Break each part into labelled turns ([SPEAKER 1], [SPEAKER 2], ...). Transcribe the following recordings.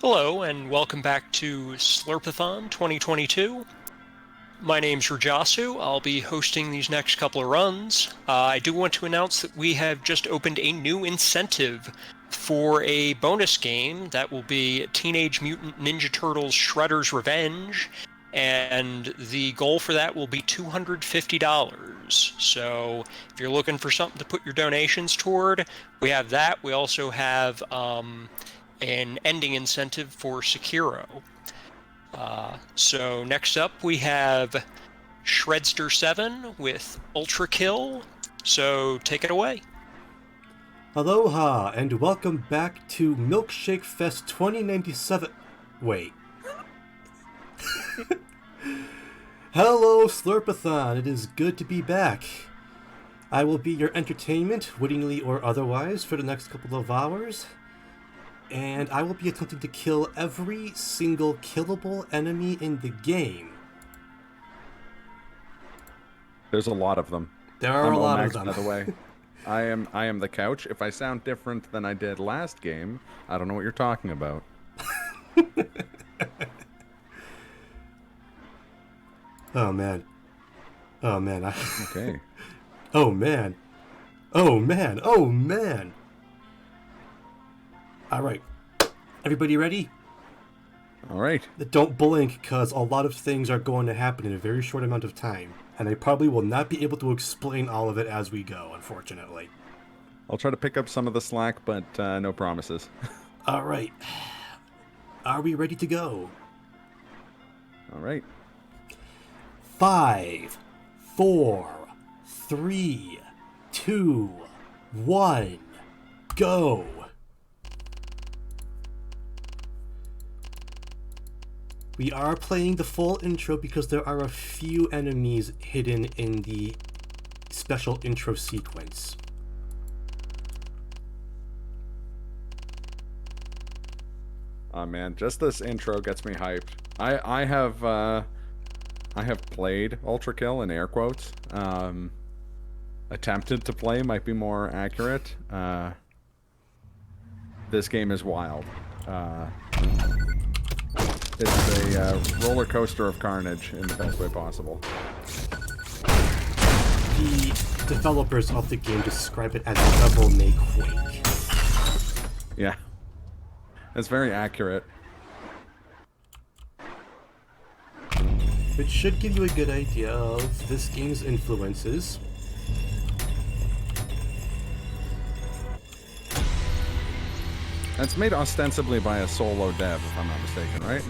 [SPEAKER 1] Hello, and welcome back to Slurpathon 2022. My name's Rajasu. I'll be hosting these next couple of runs. I do want to announce that we have just opened a new incentive for a bonus game that will be Teenage Mutant Ninja Turtles Shredder's Revenge, and the goal for that will be $250. So if you're looking for something to put your donations toward, we have that. We also have an ending incentive for Sekiro. So next up we have Shredster 7 with Ultrakill. So take it away.
[SPEAKER 2] Aloha, and welcome back to Milkshake Fest 2097. Wait. Hello, Slurpathon. It is good to be back. I will be your entertainment, wittingly or otherwise, for the next couple of hours. And I will be attempting to kill every single killable enemy in the game.
[SPEAKER 3] There's a lot of them.
[SPEAKER 2] There are a lot of them.
[SPEAKER 3] By the way, I am the couch. If I sound different than I did last game, I don't know what you're talking about.
[SPEAKER 2] Oh man. Oh man.
[SPEAKER 3] Okay.
[SPEAKER 2] Oh man. Oh man. Oh man. Alright. Everybody ready?
[SPEAKER 3] Alright.
[SPEAKER 2] Don't blink, because a lot of things are going to happen in a very short amount of time. And I probably will not be able to explain all of it as we go, unfortunately.
[SPEAKER 3] I'll try to pick up some of the slack, but no promises.
[SPEAKER 2] Alright. Are we ready to go?
[SPEAKER 3] Alright.
[SPEAKER 2] 5, 4, 3, 2, 1, go! We are playing the full intro because there are a few enemies hidden in the special intro sequence.
[SPEAKER 3] Oh man, just this intro gets me hyped. I have played Ultrakill in air quotes. Attempted to play might be more accurate. This game is wild. It's a roller coaster of carnage in the best way possible.
[SPEAKER 2] The developers of the game describe it as a devil may quake.
[SPEAKER 3] Yeah. It's very accurate.
[SPEAKER 2] Which should give you a good idea of this game's influences.
[SPEAKER 3] It's made ostensibly by a solo dev, if I'm not mistaken, right?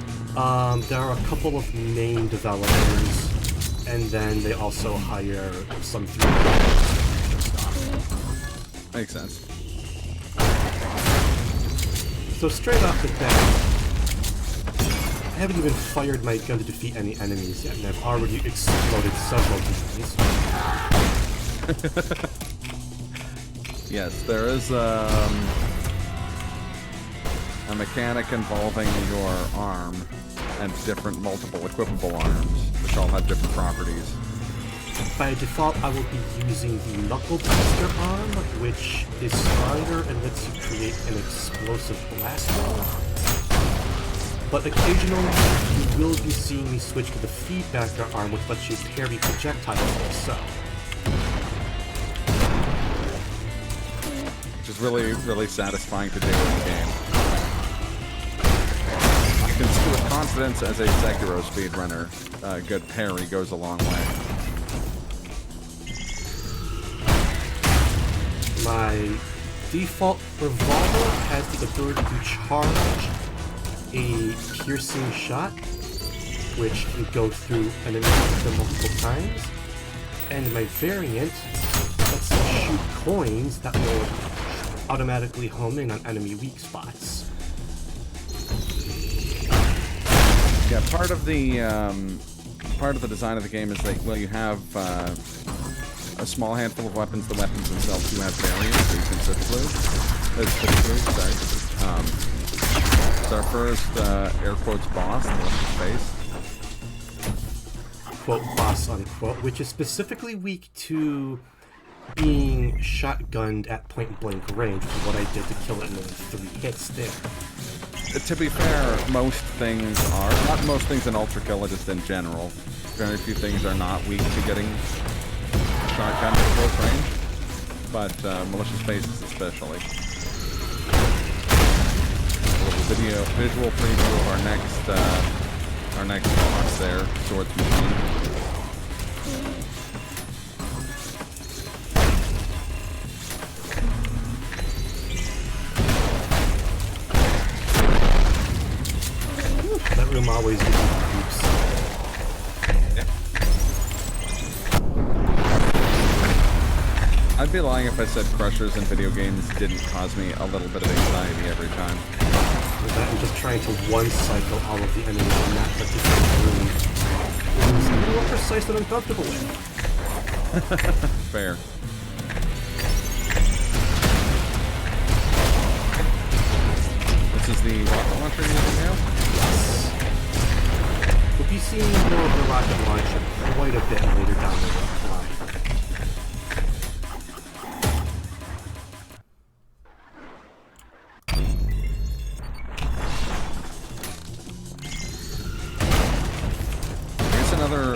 [SPEAKER 2] There are a couple of main developers, and then they also hire some 3D stuff.
[SPEAKER 3] Makes sense.
[SPEAKER 2] So straight off the bat, I haven't even fired my gun to defeat any enemies yet, and I've already exploded several demons.
[SPEAKER 3] Yes, there is a mechanic involving your arm and different multiple equipable arms, which all have different properties.
[SPEAKER 2] By default, I will be using the Knuckle Blaster arm, which is stronger and lets you create an explosive blast off. But occasionally, you will be seeing me switch to the Feedbacker arm, which lets you parry projectiles also.
[SPEAKER 3] Which is really, really satisfying to do in the game. I can see with confidence as a Sekiro speedrunner, a good parry goes a long way.
[SPEAKER 2] My default revolver has the ability to charge a piercing shot, which can go through enemies multiple times, and my variant lets me shoot coins that will automatically home in on enemy weak spots.
[SPEAKER 3] Yeah, part of the design of the game is that, well, you have a small handful of weapons. The weapons themselves do have variants, so you can switch through. It's our first air quotes boss in the space.
[SPEAKER 2] Quote boss unquote, which is specifically weak to being shotgunned at point blank range, which is what I did to kill it in only 3 hits there.
[SPEAKER 3] to be fair, most things are. Not most things in Ultrakill, just in general. Very few things are not weak to getting shotgun to close range. But malicious faces especially. A little visual preview of our next boss there, Swords Machine.
[SPEAKER 2] That room always gives me creeps.
[SPEAKER 3] I'd be lying if I said crushers in video games didn't cause me a little bit of anxiety every time.
[SPEAKER 2] With that, I'm just trying to one-cycle all of the enemies in that particular room. It's a little more precise than I'm comfortable with.
[SPEAKER 3] Fair. This is the rocket launcher you're using now?
[SPEAKER 2] Yes. We'll be seeing more of the rocket launcher quite a bit later down the line.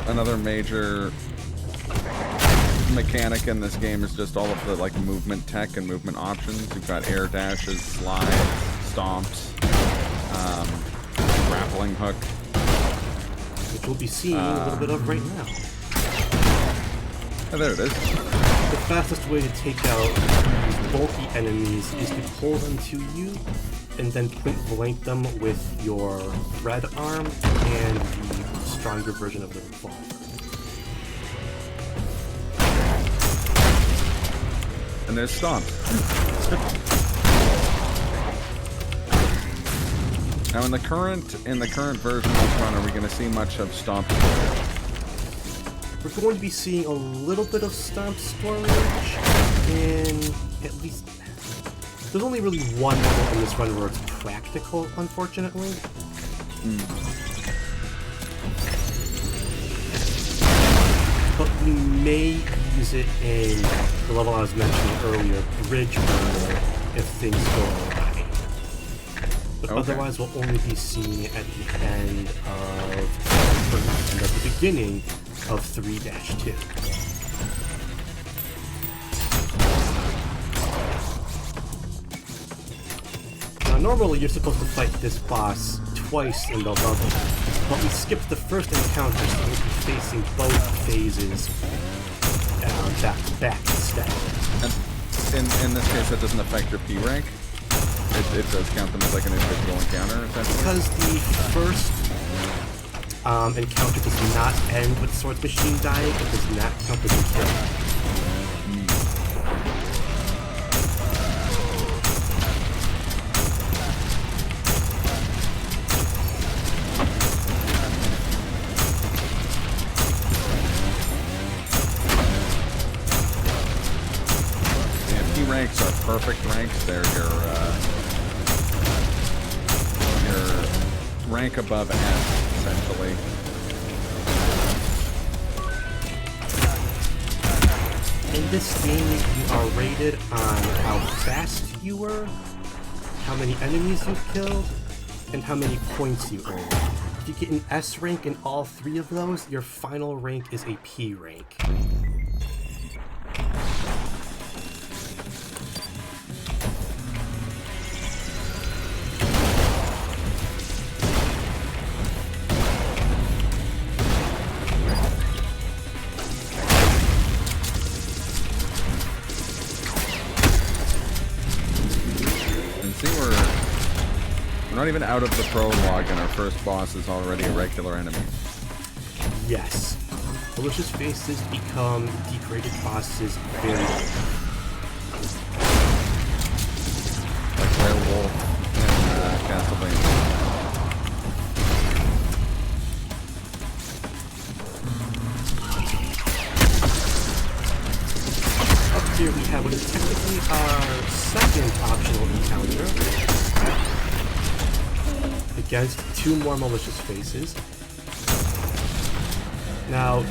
[SPEAKER 3] Another major mechanic in this game is just all of the like movement tech and movement options. You've got air dashes, slides, stomps, grappling hook,
[SPEAKER 2] which we'll be seeing a little bit of right now.
[SPEAKER 3] Oh, there it is.
[SPEAKER 2] The fastest way to take out these bulky enemies is to pull them to you and then point blank them with your red arm and the stronger version of the revolver.
[SPEAKER 3] And there's Stomp. Now in the current version of this run, are we going to see much of Stomp?
[SPEAKER 2] We're going to be seeing a little bit of Stomp storage in at least. There's only really one level in this run where it's practical, unfortunately. But we may use it in the level I was mentioning earlier, Bridge Burner, if things go awry. But otherwise, we'll only be seeing it at the end of, or not end of the beginning of 3-2. Now, normally you're supposed to fight this boss twice in the level, but we skipped the first encounter, so we'll be facing both phases back to back instead.
[SPEAKER 3] And in this case, that doesn't affect your P rank. It does count them as like an individual encounter, essentially.
[SPEAKER 2] Because the first encounter does not end with Swords Machine dying, it does not count as a kill.
[SPEAKER 3] Ranks are perfect ranks. They're your rank above S, essentially.
[SPEAKER 2] In this game, you are rated on how fast you were, how many enemies you killed, and how many points you earned. If you get an S rank in all three of those, your final rank is a P rank.
[SPEAKER 3] We're not even out of the prologue, and our first boss is already a regular enemy.
[SPEAKER 2] Yes. Malicious faces become degraded bosses very quickly.
[SPEAKER 3] Like Werewolf in Castlevania.
[SPEAKER 2] Up here we have what is technically our second optional encounter. Against two more malicious faces. Now,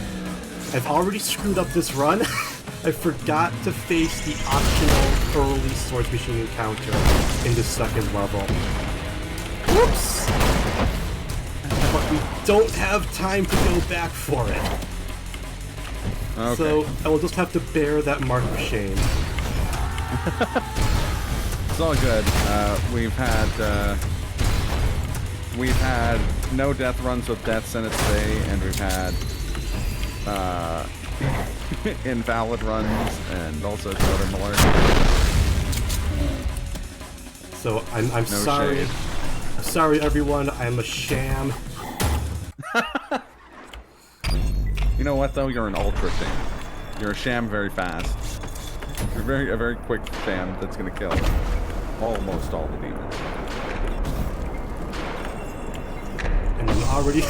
[SPEAKER 2] I've already screwed up this run. I forgot to face the optional early Swords Machine encounter in the second level. Whoops! But we don't have time to go back for it.
[SPEAKER 3] Okay.
[SPEAKER 2] So I will just have to bear that mark of shame.
[SPEAKER 3] It's all good. We've had no death runs with deaths in its day, and we've had invalid runs and also other malarkey.
[SPEAKER 2] So I'm
[SPEAKER 3] No
[SPEAKER 2] sorry.
[SPEAKER 3] shade.
[SPEAKER 2] I'm sorry, everyone. I'm a sham.
[SPEAKER 3] You know what though? You're an ultra sham. You're a sham very fast. You're a very quick sham that's gonna kill almost all the demons.
[SPEAKER 2] And I'm already...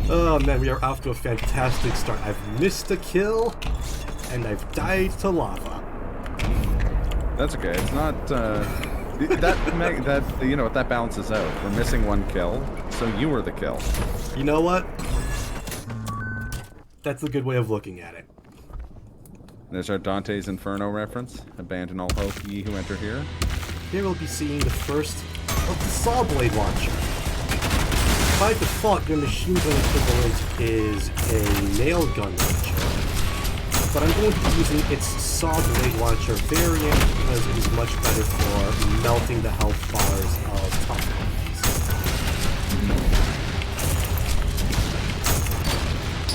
[SPEAKER 2] Oh man, we are off to a fantastic start. I've missed a kill, and I've died to lava.
[SPEAKER 3] That's okay. It's not that you know what, that balances out. We're missing one kill, so you were the kill.
[SPEAKER 2] You know what? That's a good way of looking at it.
[SPEAKER 3] There's our Dante's Inferno reference. Abandon all hope, ye who enter here.
[SPEAKER 2] Here we'll be seeing the first of the saw blade launcher. By default, your machine gun equivalent is a nail gun launcher, but I'm going to be using its saw blade launcher variant because it is much better for melting the health bars of tough enemies.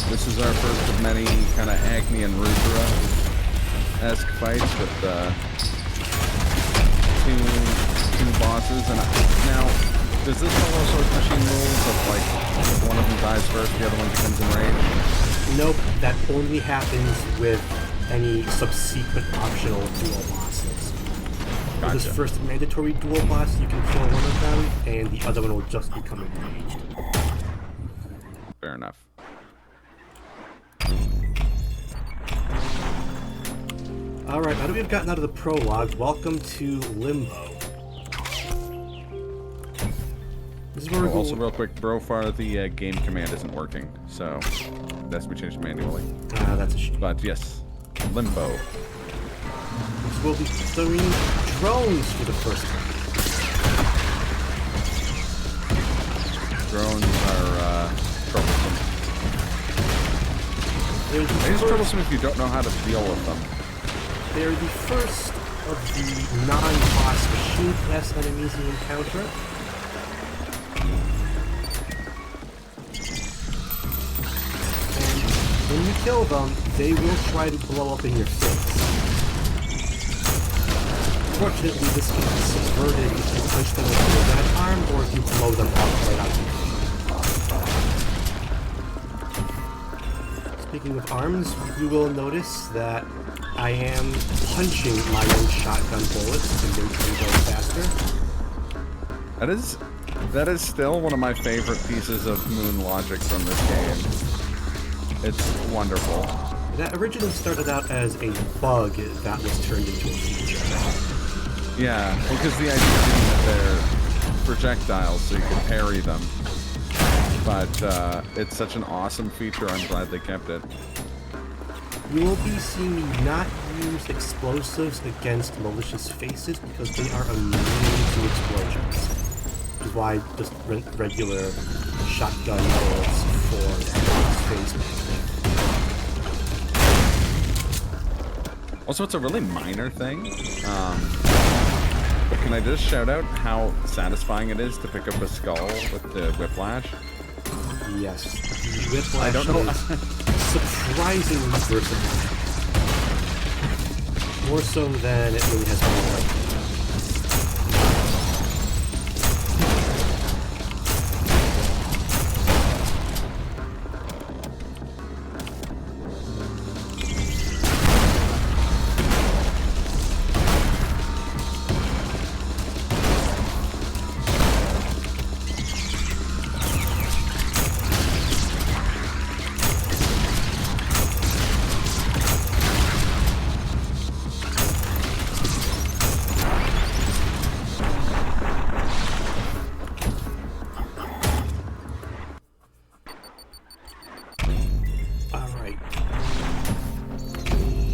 [SPEAKER 3] This is our first of many kind of Agni and Rudra-esque fights with two bosses. And now, does this follow sort of machine rules of like if one of them dies first, the other one becomes enraged?
[SPEAKER 2] Nope, that only happens with any subsequent optional dual bosses. For
[SPEAKER 3] Gotcha.
[SPEAKER 2] this first mandatory dual boss, you can kill one of them, and the other one will just become enraged.
[SPEAKER 3] Fair enough.
[SPEAKER 2] Alright, now that we've gotten out of the prologue, welcome to Limbo. This is where we're
[SPEAKER 3] Also,
[SPEAKER 2] going...
[SPEAKER 3] real quick, Brofar, the game command isn't working, so that's to be changed manually.
[SPEAKER 2] That's a shame.
[SPEAKER 3] But yes, Limbo.
[SPEAKER 2] Next we'll be throwing drones for the first time.
[SPEAKER 3] Drones are troublesome. They're just troublesome if you don't know how to deal with them.
[SPEAKER 2] They're the first of the non-boss machine class enemies you encounter. When you kill them, they will try to blow up in your face. Fortunately, this can be subverted if you push them with your red arm or if you blow them up right out of your face. Speaking of arms, you will notice that I am punching my own shotgun bullets to make them go faster.
[SPEAKER 3] That is still one of my favorite pieces of moon logic from this game. It's wonderful.
[SPEAKER 2] That originally started out as a bug that was turned into a feature.
[SPEAKER 3] Yeah, well, because the idea being that they're projectiles, so you can parry them. But it's such an awesome feature, I'm glad they kept it.
[SPEAKER 2] You will be seeing me not use explosives against malicious faces because they are immune to explosions. Which is why just regular shotgun bullets for face.
[SPEAKER 3] Also, it's a really minor thing, but can I just shout out how satisfying it is to pick up a skull with the whiplash?
[SPEAKER 2] Yes, the whiplash
[SPEAKER 3] I don't know.
[SPEAKER 2] is surprisingly versatile. More so than it really has been like.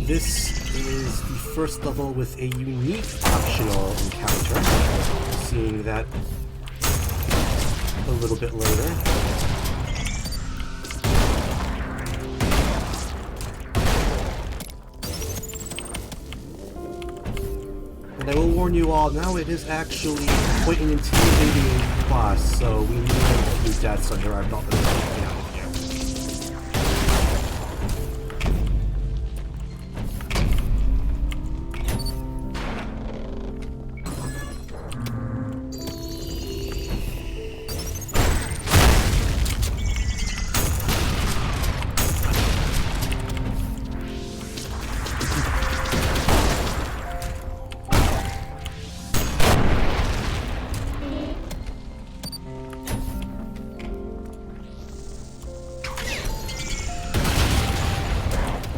[SPEAKER 2] This is the first level with a unique optional encounter. Seeing that a little bit later. And I will warn you all, now it is actually quite an intimidating boss, so we need a few deaths under our belt before we get out of here.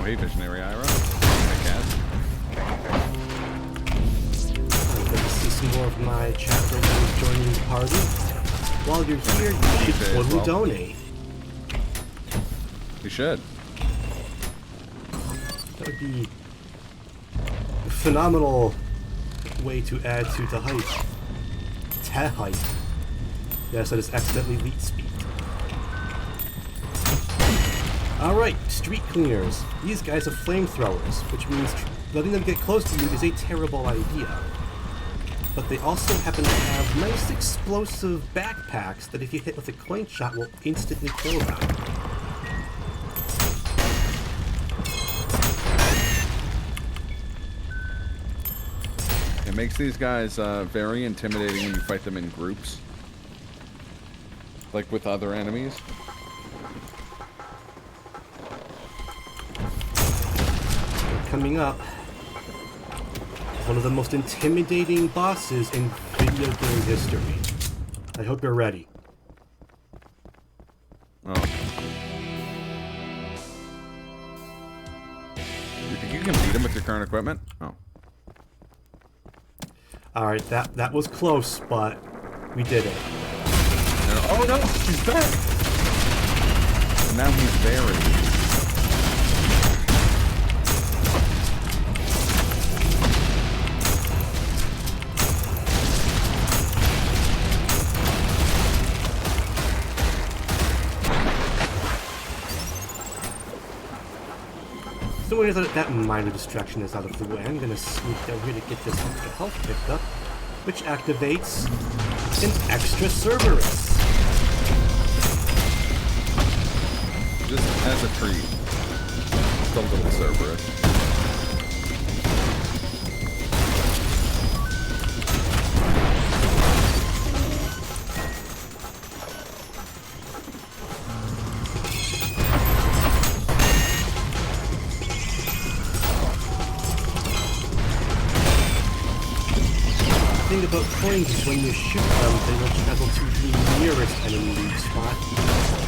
[SPEAKER 3] Hey, Visionary Ira. I guess.
[SPEAKER 2] I'm good to see some more of my chat regulars joining the party. While you're here, you should totally donate.
[SPEAKER 3] You should.
[SPEAKER 2] That would be a phenomenal way to add to the hype. Hype. Yes, I just accidentally leet speak. Alright, street cleaners. These guys have flamethrowers, which means letting them get close to you is a terrible idea. But they also happen to have nice explosive backpacks that if you hit with a coin shot will instantly kill them.
[SPEAKER 3] It makes these guys very intimidating when you fight them in groups. Like with other enemies.
[SPEAKER 2] Coming up, one of the most intimidating bosses in video game history. I hope you're ready.
[SPEAKER 3] Oh. You think you can beat him with your current equipment? Oh.
[SPEAKER 2] Alright, that was close, but we did it.
[SPEAKER 3] Oh no, he's back! And now he's buried.
[SPEAKER 2] So when that minor distraction is out of the way, I'm gonna sneak down here to get this extra health picked up, which activates an extra Cerberus.
[SPEAKER 3] Just as a treat. Just a little Cerberus.
[SPEAKER 2] The thing about coins is when you shoot them, they will travel to the nearest enemy spot,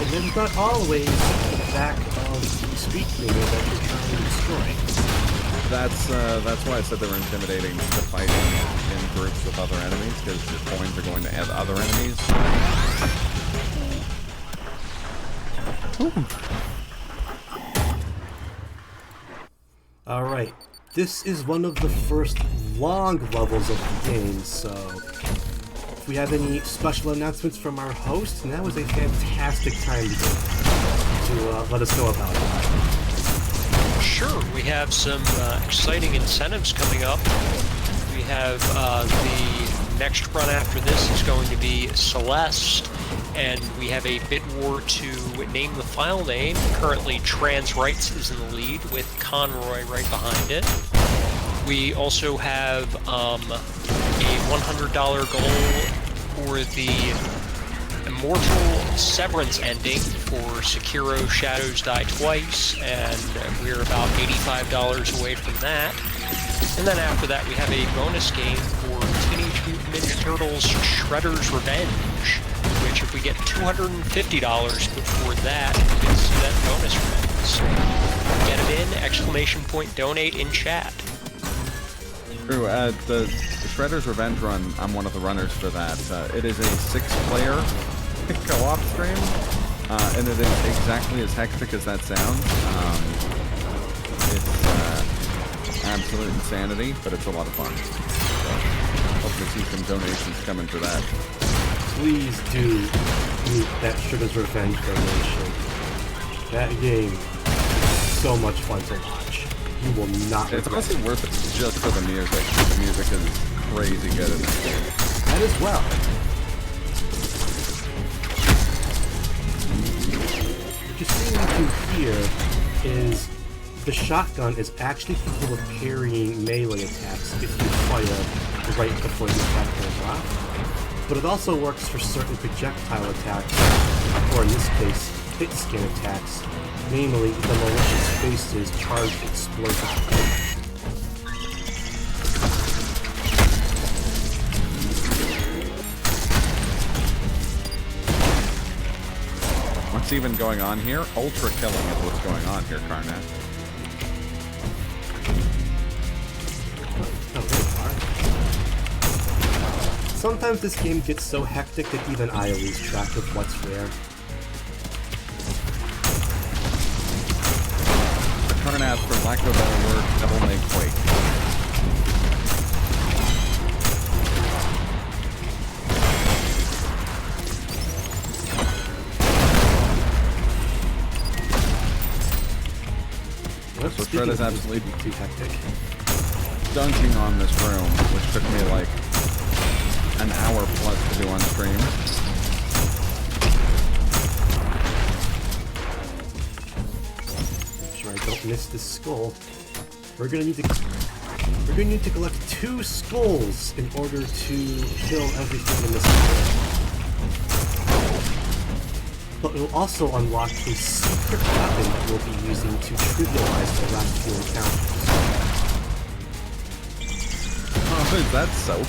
[SPEAKER 2] and then not always the back of the street cleaner that you're trying to destroy.
[SPEAKER 3] That's why I said they were intimidating to fight in groups with other enemies, because your coins are going to add other enemies.
[SPEAKER 2] Alright, this is one of the first long levels of the game, so if we have any special announcements from our host, now is a fantastic time to let us know about it.
[SPEAKER 1] Sure, we have some exciting incentives coming up. We have the next run after this is going to be Celeste, and we have a bid war to name the file name. Currently, Trans Rights is in the lead with Conroy right behind it. We also have a $100 goal for the Immortal Severance ending for Sekiro Shadows Die Twice, and we're about $85 away from that. And then after that, we have a bonus game for Teenage Mutant Ninja Turtles Shredder's Revenge, which if we get $250 before that, we can see that bonus run. So get it in, ! Donate in chat.
[SPEAKER 3] True, the Shredder's Revenge run, I'm one of the runners for that. It is a 6-player co-op stream, and it is exactly as hectic as that sounds. absolute insanity, but it's a lot of fun. So, hope to see some donations coming for that.
[SPEAKER 2] Please do meet that Sugar's Revenge donation. That game is so much fun to watch. You will not
[SPEAKER 3] It's
[SPEAKER 2] regret
[SPEAKER 3] honestly worth it just for the music. The music is crazy good in this game.
[SPEAKER 2] that as well. What you're seeing me do here is the shotgun is actually capable of parrying melee attacks if you fire right before the attack goes off. But it also works for certain projectile attacks, or in this case, hit scan attacks, namely the malicious faces charged explosive.
[SPEAKER 3] What's even going on here? Ultra-killing is what's going on here, Karnak.
[SPEAKER 2] Oh, there you are. Sometimes this game gets so hectic that even I lose track of what's where.
[SPEAKER 3] Karnak, for lack of a better word, Devil May Quake. So Fred is absolutely
[SPEAKER 2] too hectic.
[SPEAKER 3] dunking on this room, which took me like an hour plus to do on stream.
[SPEAKER 2] Make sure I don't miss this skull. We're gonna need to collect 2 skulls in order to kill everything in this area. But it will also unlock a secret weapon that we'll be using to trivialize the last few encounters.
[SPEAKER 3] Oh, is that soap?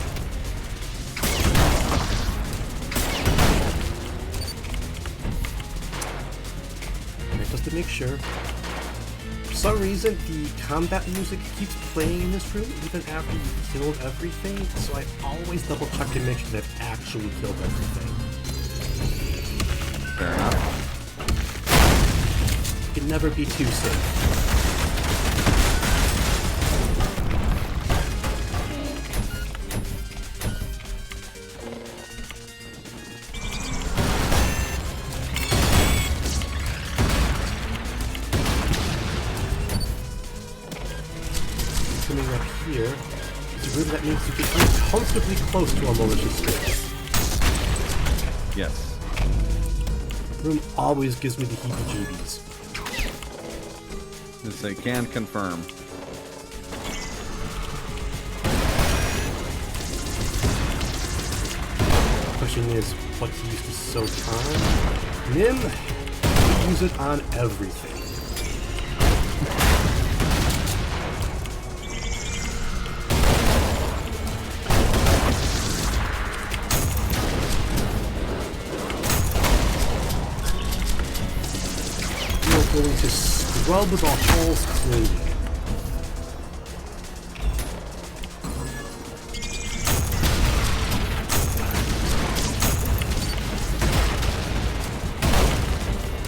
[SPEAKER 2] And just to make sure, for some reason the combat music keeps playing in this room even after you've killed everything, so I always double check to make sure that I've actually killed everything.
[SPEAKER 3] Fair enough.
[SPEAKER 2] You can never be too safe. Coming up here is a room that means you get uncomfortably close to a malicious space.
[SPEAKER 3] Yes.
[SPEAKER 2] Room always gives me the heebie-jeebies.
[SPEAKER 3] As they can confirm.
[SPEAKER 2] Question is, what he used to soak on? Nim, use it on everything. We're going to scrub the holes clean.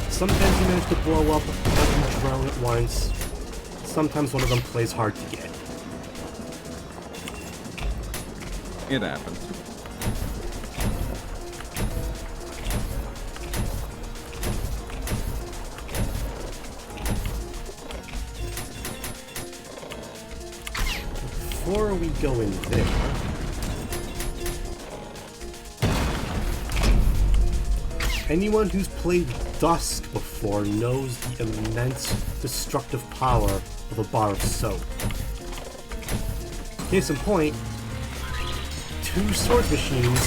[SPEAKER 2] Sometimes you manage to blow up every drone at once. Sometimes one of them plays hard to get.
[SPEAKER 3] It happens.
[SPEAKER 2] Before we go in there, anyone who's played Dusk before knows the immense destructive power of a bar of soap. Case in point, 2 sword machines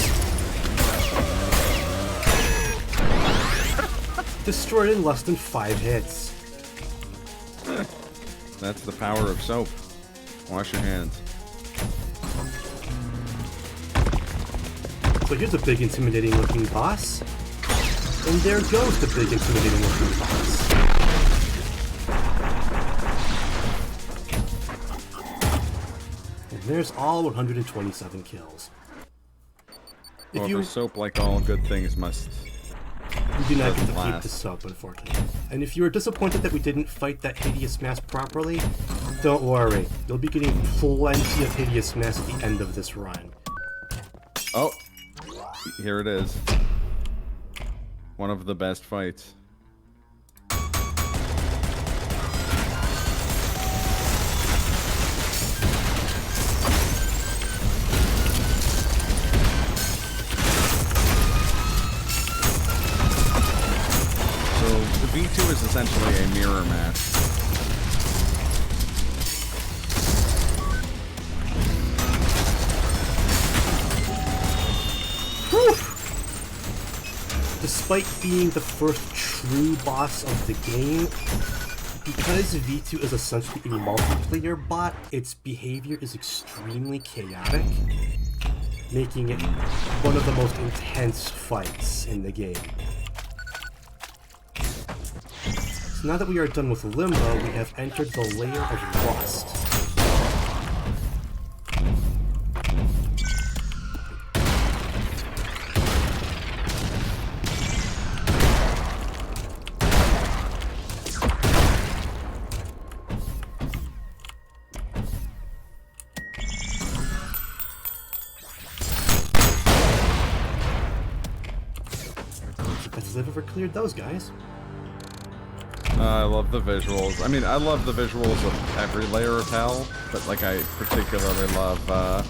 [SPEAKER 2] destroyed in less than 5 hits.
[SPEAKER 3] That's the power of soap. Wash your hands.
[SPEAKER 2] So here's a big intimidating looking boss. And there goes the big intimidating looking boss. And there's all 127 kills. If
[SPEAKER 3] However,
[SPEAKER 2] you
[SPEAKER 3] soap, like all good things, must
[SPEAKER 2] You do not get to
[SPEAKER 3] Doesn't
[SPEAKER 2] keep
[SPEAKER 3] last.
[SPEAKER 2] the sub, unfortunately. And if you were disappointed that we didn't fight that hideous mass properly, don't worry. You'll be getting plenty of hideous mass at the end of this run.
[SPEAKER 3] Oh, here it is. One of the best fights. So the V2 is essentially a mirror match.
[SPEAKER 2] Despite being the first true boss of the game, because V2 is essentially a multiplayer bot, its behavior is extremely chaotic, making it one of the most intense fights in the game. So now that we are done with Limbo, we have entered the layer of Rust. Best I've ever cleared those guys.
[SPEAKER 3] I love the visuals. I mean, I love the visuals of every layer of hell, but like I particularly love Blood.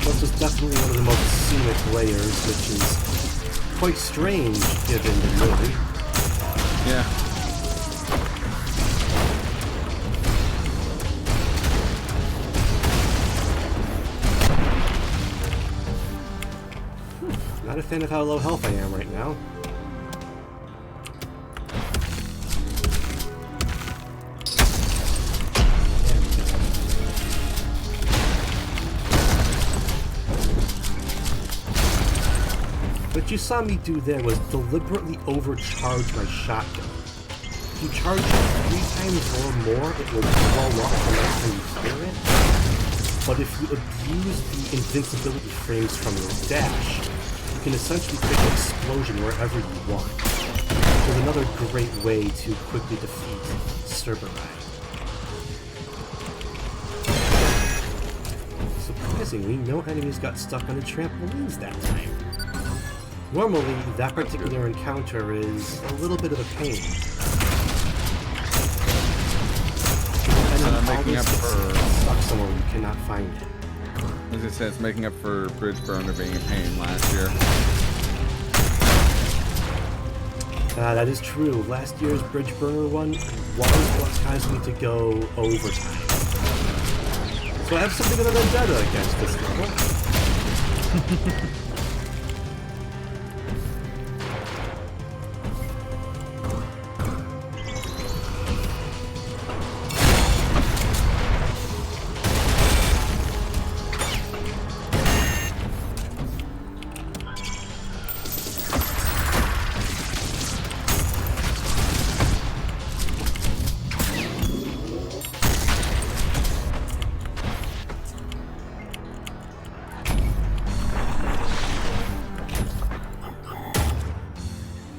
[SPEAKER 2] This is definitely one of the most scenic layers, which is quite strange given the movie.
[SPEAKER 3] Yeah.
[SPEAKER 2] Not a fan of how low health I am right now. What you saw me do there was deliberately overcharge my shotgun. If you charge it 3 times or more, it will blow up the next time you clear it. But if you abuse the invincibility frames from your dash, you can essentially pick an explosion wherever you want. Which is another great way to quickly defeat Slurpathon. Surprisingly, no enemies got stuck on the trampolines that time. Normally, that particular encounter is a little bit of a pain. And then
[SPEAKER 3] Making up for...
[SPEAKER 2] stuck somewhere where you cannot find it.
[SPEAKER 3] As I said, it's making up for Bridge Burner being a pain last year.
[SPEAKER 2] That is true. Last year's Bridge Burner one was what caused me to go overtime. So I have something of a vendetta against this level.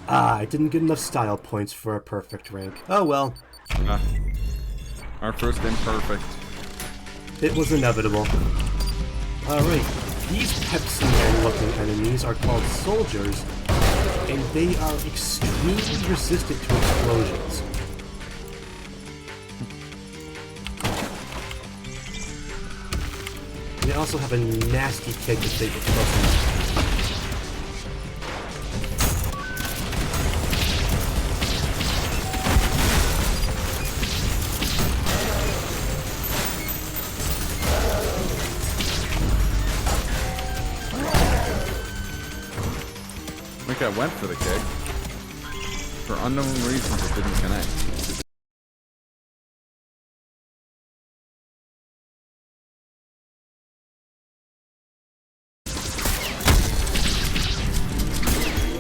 [SPEAKER 2] I didn't get enough style points for a perfect rank. Oh well.
[SPEAKER 3] Our first imperfect.
[SPEAKER 2] It was inevitable. Alright, these Pepsi Man-looking enemies are called soldiers, and they are extremely resistant to explosions. They also have a nasty kick if they get close enough.
[SPEAKER 3] I think I went for the kick. For unknown reasons, it didn't connect.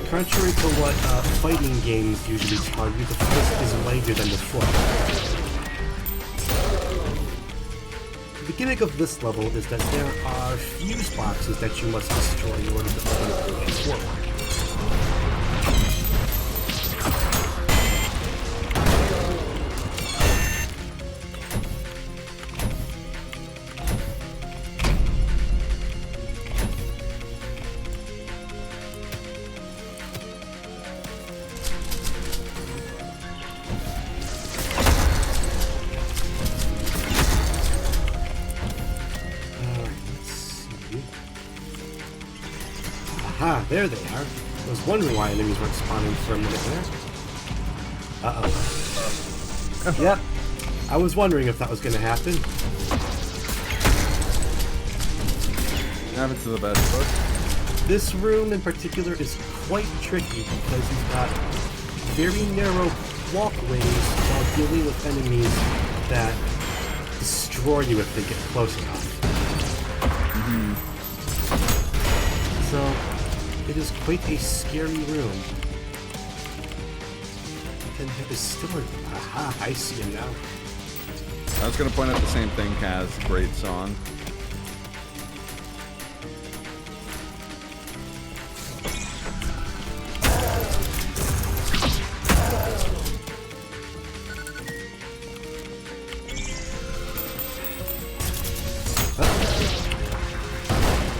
[SPEAKER 2] Contrary to what fighting games usually tell you, the fist is lighter than the foot. the gimmick of this level is that there are fuse boxes that you must destroy in order to open up the way forward. Ah, there they are. I was wondering why enemies weren't spawning for a minute there. Uh-oh. Yep. I was wondering if that was going to happen.
[SPEAKER 3] Happens to the best of us.
[SPEAKER 2] This room in particular is quite tricky because you've got very narrow walkways while dealing with enemies that destroy you if they get close enough. So, it is quite a scary room. And there is still a... Aha, I see him now.
[SPEAKER 3] I was going to point out the same thing, Kaz. Great song.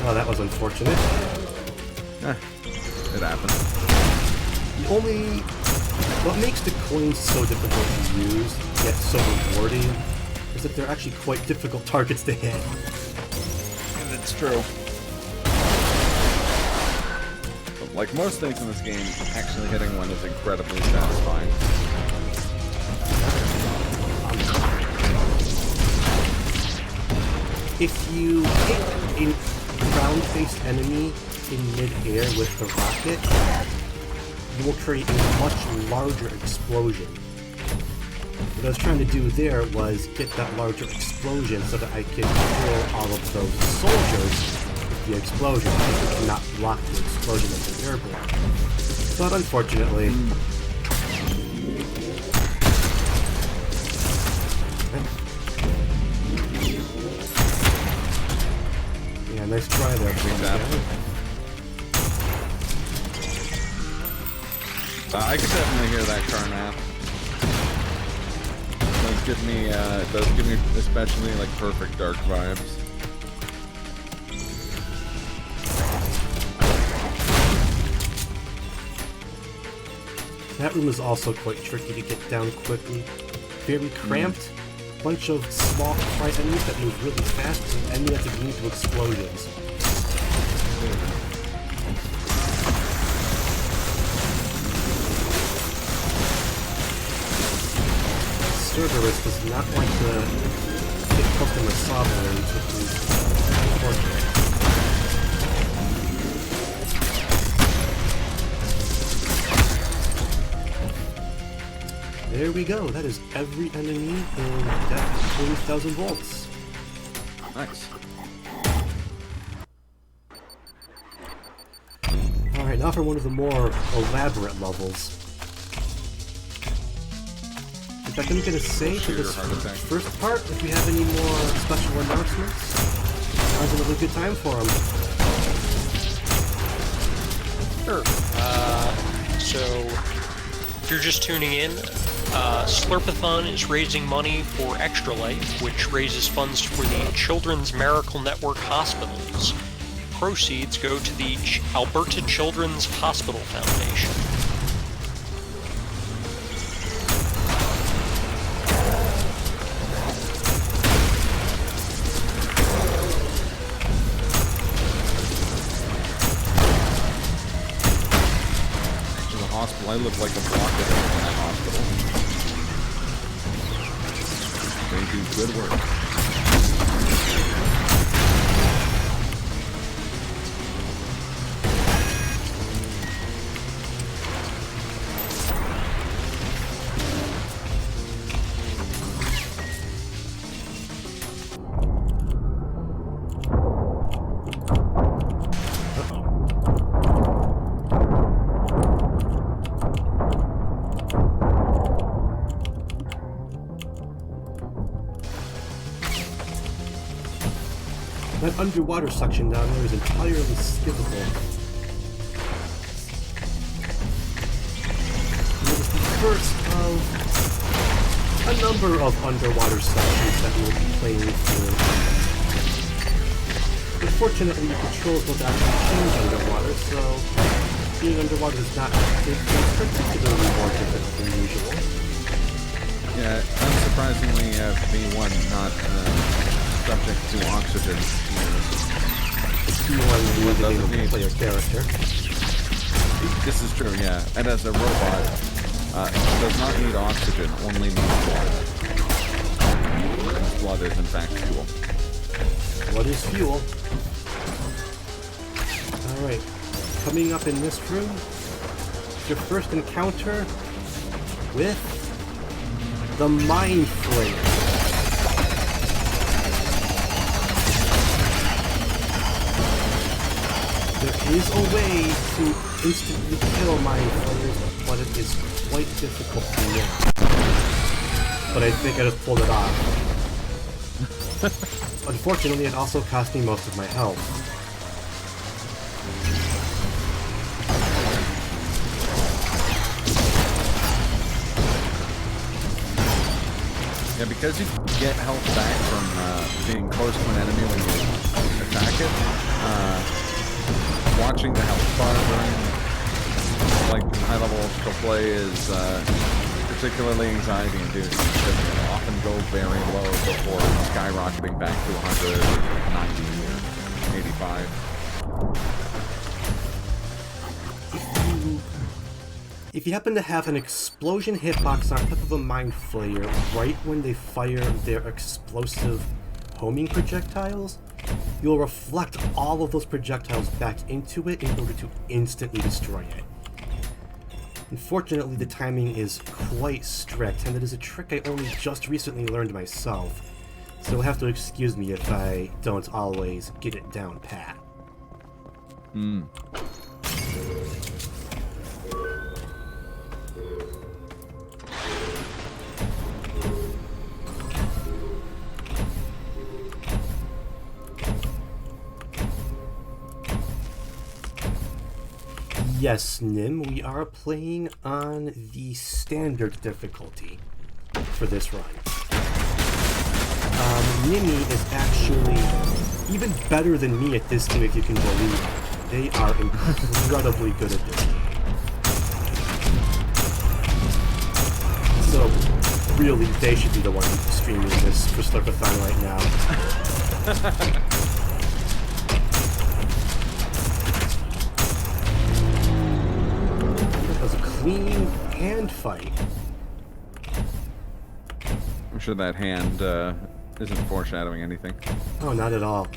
[SPEAKER 2] Oh, that was unfortunate.
[SPEAKER 3] It happens.
[SPEAKER 2] What makes the coins so difficult to use, yet so rewarding, is that they're actually quite difficult targets to hit.
[SPEAKER 3] It's true. But like most things in this game, actually hitting one is incredibly satisfying.
[SPEAKER 2] If you hit a ground-faced enemy in mid-air with the rocket, you will create a much larger explosion. What I was trying to do there was get that larger explosion so that I could kill all of those soldiers with the explosion, because they cannot block the explosion if they're airborne. But unfortunately... Yeah, nice try there.
[SPEAKER 3] I can definitely hear that car now. It does give me especially like perfect dark vibes.
[SPEAKER 2] That room is also quite tricky to get down quickly. Very cramped, bunch of small fight enemies that move really fast, and enemies that are immune to explosions. Cerberus does not like to get customer sovereigns, which is unfortunate. There we go. That is every enemy in that 40,000 volts.
[SPEAKER 3] Nice.
[SPEAKER 2] Alright, now for one of the more elaborate levels. In fact, I'm going to say for this first part, if we have any more special announcements, now's another good time for them.
[SPEAKER 1] Sure. So, if you're just tuning in, Slurpathon is raising money for Extra Life, which raises funds for the Children's Miracle Network hospitals. Proceeds go to the Alberta Children's Hospital Foundation.
[SPEAKER 3] To the hospital, I live like a block away from that hospital. They do good work.
[SPEAKER 2] underwater section down there is entirely skippable. And it is the first of a number of underwater sections that we will be playing through. Unfortunately, your controls don't actually change underwater, so being underwater does not make things particularly more difficult than usual.
[SPEAKER 3] Yeah, unsurprisingly, V1 not subject to oxygen.
[SPEAKER 2] V1 was a player character.
[SPEAKER 3] This is true, yeah. And as a robot, does not need oxygen, only needs blood. And blood is in fact fuel.
[SPEAKER 2] What is fuel? Alright, coming up in this room, your first encounter with the Mind Flayer. There is a way to instantly kill Mind Flayers, but it is quite difficult to know. But I think I just pulled it off. Unfortunately, it also cost me most of my health.
[SPEAKER 3] Yeah, because you get health back from being close to an enemy when you attack it, watching the health bar during like high-level ultra play is particularly anxiety-inducing because it can often go very low before skyrocketing back to 190 or 85.
[SPEAKER 2] If you happen to have an explosion hitbox on top of a Mind Flayer right when they fire their explosive homing projectiles, you'll reflect all of those projectiles back into it in order to instantly destroy it. Unfortunately, the timing is quite strict, and it is a trick I only just recently learned myself, so you'll have to excuse me if I don't always get it down pat. Yes, Nim, we are playing on the standard difficulty for this run. Nimi is actually even better than me at this game, if you can believe it. They are incredibly good at this game. So, really, they should be the one streaming this for Slurpathon right now. Clean hand fight.
[SPEAKER 3] I'm sure that hand isn't foreshadowing anything.
[SPEAKER 2] Oh, not at all.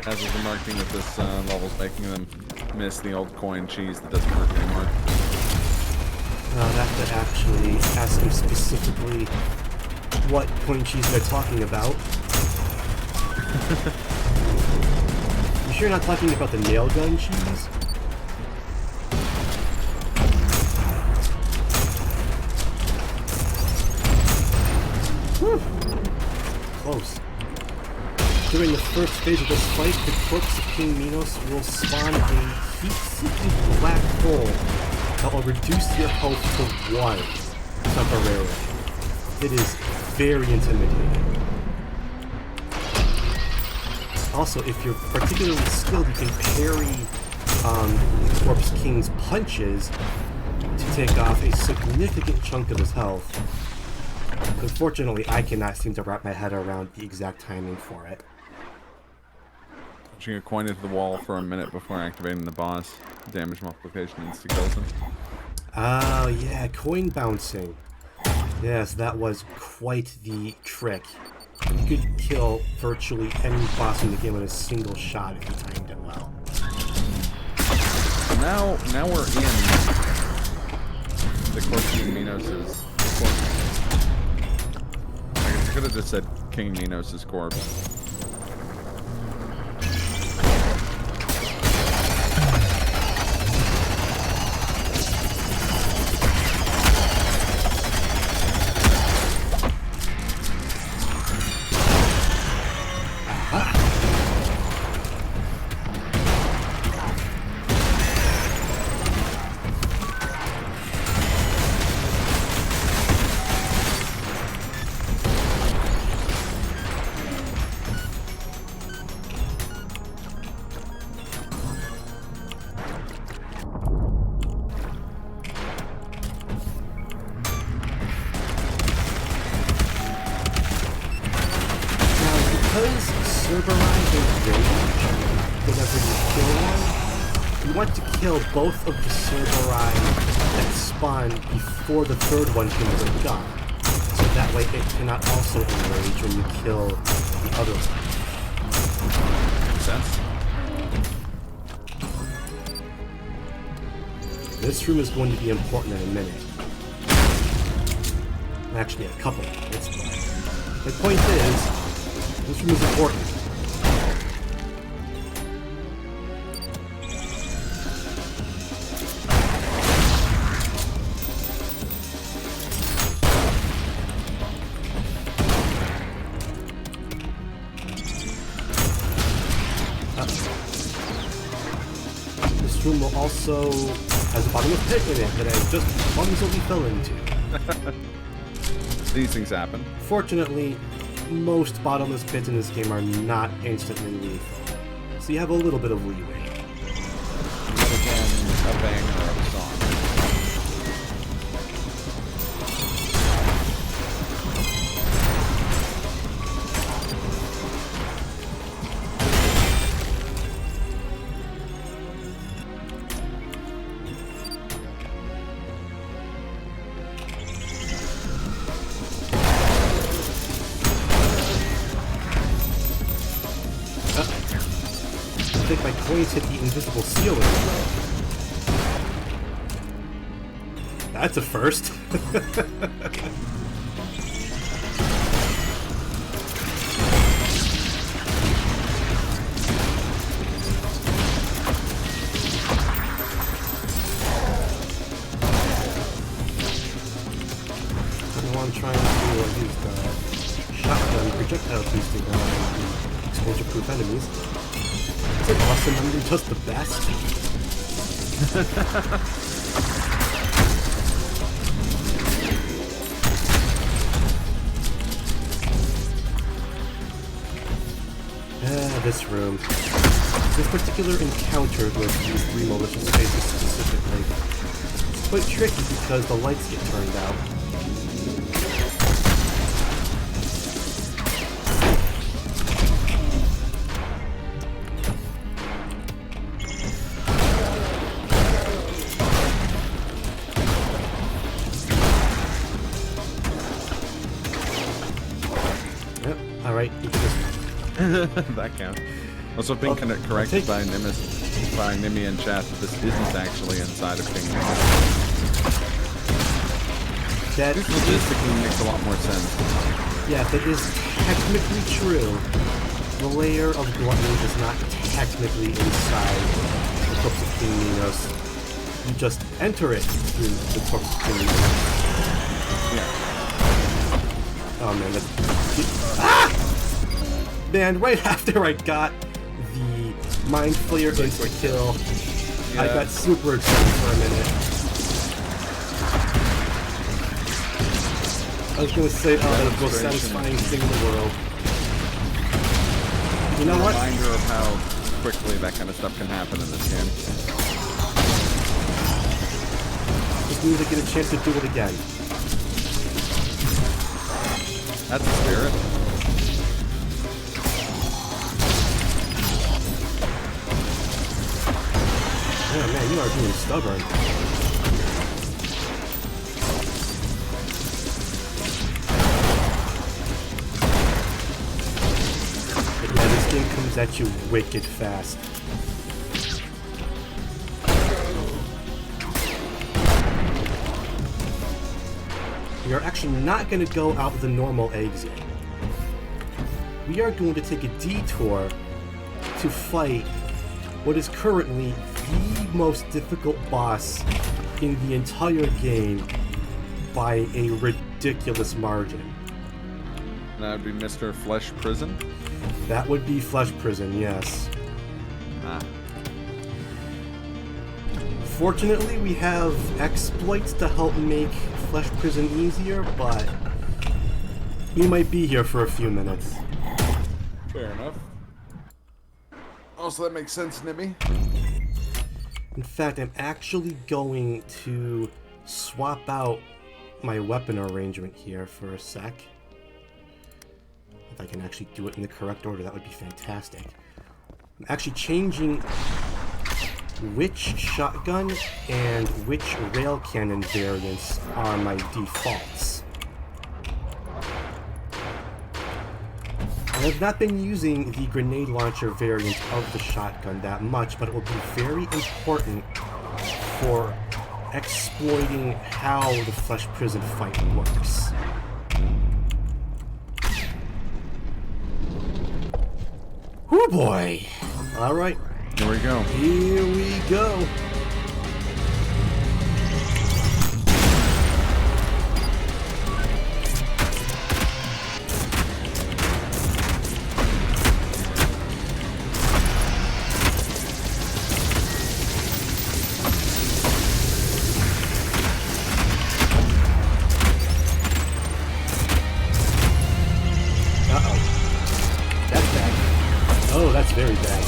[SPEAKER 3] As is the marketing that this level's making them miss the old coin cheese that doesn't work anymore.
[SPEAKER 2] I'll have to actually ask you specifically what coin cheese they're talking about. You sure you're not talking about the nail gun cheese? Whew. Close. During the first phase of this fight, the corpse of King Minos will spawn a heat-seeking black hole that will reduce your health to 1 temporarily. It is very intimidating. Also, if you're particularly skilled, you can parry Corpse King's punches to take off a significant chunk of his health. Unfortunately, I cannot seem to wrap my head around the exact timing for it.
[SPEAKER 3] Pushing a coin into the wall for a minute before activating the boss. Damage multiplication insta kills him.
[SPEAKER 2] Oh yeah, coin bouncing. Yes, that was quite the trick. You could kill virtually any boss in the game with a single shot if you timed it well.
[SPEAKER 3] So now we're in the corpse King Minos' corpse. I could have just said King Minos' corpse.
[SPEAKER 2] want to kill both of the Cerberus that spawn before the third one can wake up. So that way it cannot also enrage when you kill the other one.
[SPEAKER 3] Makes sense.
[SPEAKER 2] This room is going to be important in a minute. Actually, a couple of minutes, but the point is, this room is important. This room will also has a bottomless pit in it that I just clumsily fell into.
[SPEAKER 3] These things happen.
[SPEAKER 2] Fortunately, most bottomless pits in this game are not instantly lethal, so you have a little bit of leeway.
[SPEAKER 3] Yet again, a banger of a song.
[SPEAKER 2] I think my coins hit the invisible ceiling. That's a first. I'm trying to use the shotgun projectile boosting on exposure-proof enemies. It's like awesome, I'm just the best. This room. This particular encounter with these three malicious faces specifically. It's quite tricky because the lights get turned out. Alright, you can just...
[SPEAKER 3] That counts. Also being corrected by Nimi in chat that this isn't actually inside of King Nimbus.
[SPEAKER 2] That
[SPEAKER 3] logistically makes a lot more sense.
[SPEAKER 2] Yeah, that is technically true. The layer of gluttony is not technically inside the Corpse of King Minos. You just enter it through the Corpse of King Minos.
[SPEAKER 3] Yeah.
[SPEAKER 2] Oh man, that's... Ah! Man, right after I got the Mind Flayer insta-kill, I got super excited for a minute. I was gonna say, oh, that's the most satisfying thing in the world. You know what?
[SPEAKER 3] Reminder of how quickly that kind of stuff can happen in this game.
[SPEAKER 2] Just means I get a chance to do it again.
[SPEAKER 3] That's the spirit.
[SPEAKER 2] Yeah, man, you are being stubborn. But yeah, this game comes at you wicked fast. We are actually not going to go out the normal exit. We are going to take a detour to fight what is currently the most difficult boss in the entire game by a ridiculous margin.
[SPEAKER 3] That would be Mr. Flesh Prison?
[SPEAKER 2] That would be Flesh Prison, yes.
[SPEAKER 3] Ah.
[SPEAKER 2] Fortunately, we have exploits to help make Flesh Prison easier, but we might be here for a few minutes.
[SPEAKER 3] Fair enough. Also, that makes sense, Nibby.
[SPEAKER 2] In fact, I'm actually going to swap out my weapon arrangement here for a sec. If I can actually do it in the correct order, that would be fantastic. I'm actually changing which shotgun and which rail cannon variants are my defaults. I have not been using the grenade launcher variant of the shotgun that much, but it will be very important for exploiting how the Flesh Prison fight works. Whoo boy! Alright.
[SPEAKER 3] Here we go.
[SPEAKER 2] Here we go. Oh, that's very bad.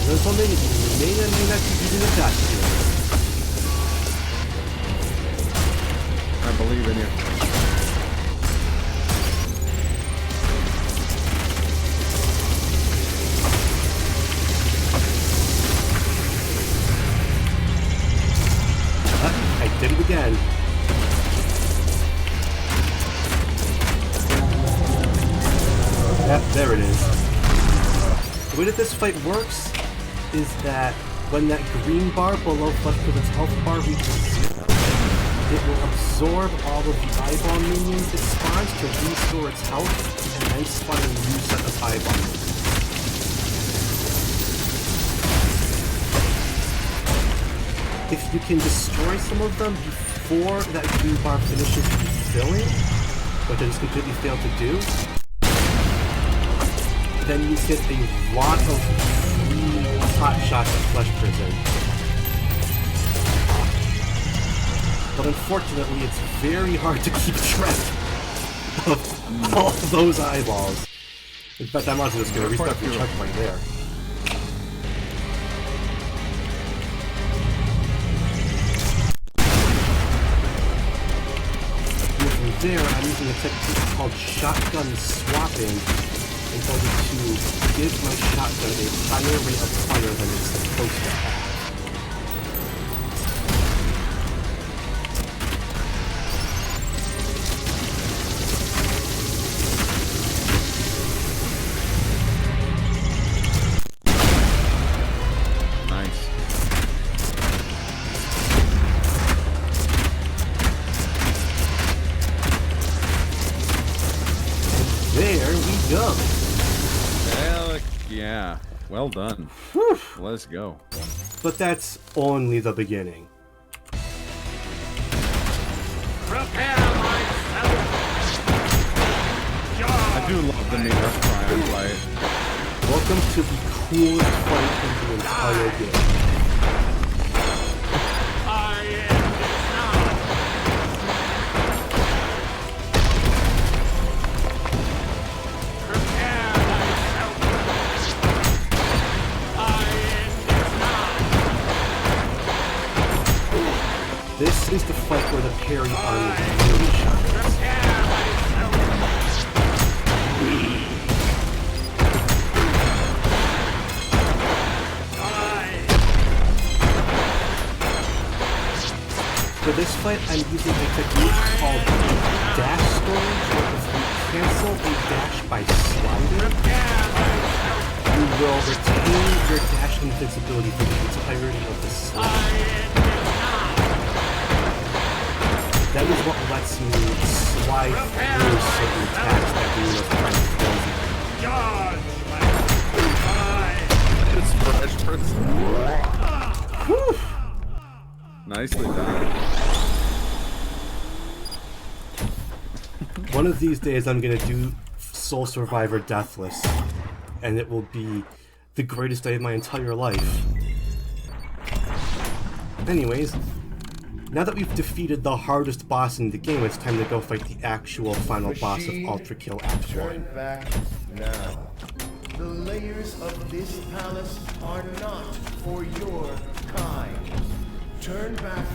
[SPEAKER 2] There's something you may or may not be using a dot here.
[SPEAKER 3] I believe in you.
[SPEAKER 2] I did it again. Yep, there it is. The way that this fight works is that when that green bar below Flesh Prison's health bar reaches 0, it will absorb all of the eyeball minions it spawns to restore its health, and then spawn a new set of eyeballs. If you can destroy some of them before that green bar finishes refilling, which I just completely failed to do, then you get a lot of free hot shots at Flesh Prison. But unfortunately, it's very hard to keep track of all those eyeballs. In fact, I'm also just going to restart the checkpoint there. And from there, I'm using a technique called shotgun swapping in order to give my shotgun a higher rate of fire than it's supposed to have.
[SPEAKER 3] Nice.
[SPEAKER 2] There we go.
[SPEAKER 3] Heck yeah. Well done.
[SPEAKER 2] Whew.
[SPEAKER 3] Let's go.
[SPEAKER 2] But that's only the beginning.
[SPEAKER 3] I do love the Needler's Triumph fight.
[SPEAKER 2] Welcome to the coolest fight in the entire game. This is the fight where the parry army really shines. For this fight, I'm using a technique called dash storage, where if you cancel a dash by sliding, you will retain your dash invincibility for the entirety of the slide. That is what lets me slide through certain attacks that Nino's trying to throw me.
[SPEAKER 3] It's Fresh Prince. Whew. Nicely done.
[SPEAKER 2] One of these days I'm gonna do Soul Survivor Deathless, and it will be the greatest day of my entire life. Anyways, now that we've defeated the hardest boss in the game, it's time to go fight the actual final boss of Ultrakill Act 1.
[SPEAKER 4] Turn back now. The layers of this palace are not for your kind. Turn back,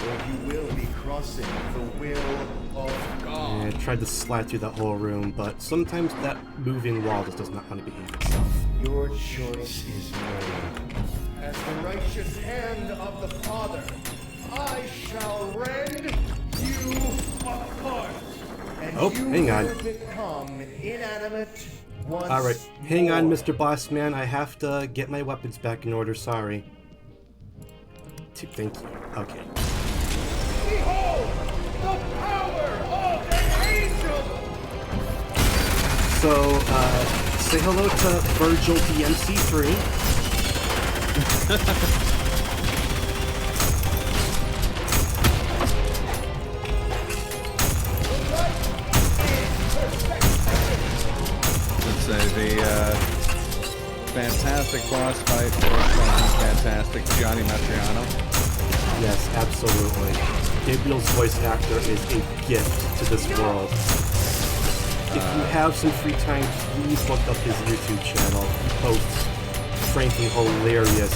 [SPEAKER 4] or you will be crossing the will
[SPEAKER 2] And I tried to slide through that whole room, but sometimes that moving wall just does not want to behave itself.
[SPEAKER 4] Your choice is made. As the righteous hand of the Father, I shall rend you apart. And
[SPEAKER 2] Oh,
[SPEAKER 4] you
[SPEAKER 2] hang on.
[SPEAKER 4] will become inanimate once
[SPEAKER 2] Alright, hang on,
[SPEAKER 4] more.
[SPEAKER 2] Mr. Boss Man. I have to get my weapons back in order, sorry. Thank you. Okay.
[SPEAKER 4] Behold, the power of an angel!
[SPEAKER 2] So, say hello to Virgil DMC3.
[SPEAKER 3] Let's say the fantastic boss fight for fantastic Gianni Matriano.
[SPEAKER 2] Yes, absolutely. Gabriel's voice actor is a gift to this world. If you have some free time, please look up his YouTube channel. He posts frankly hilarious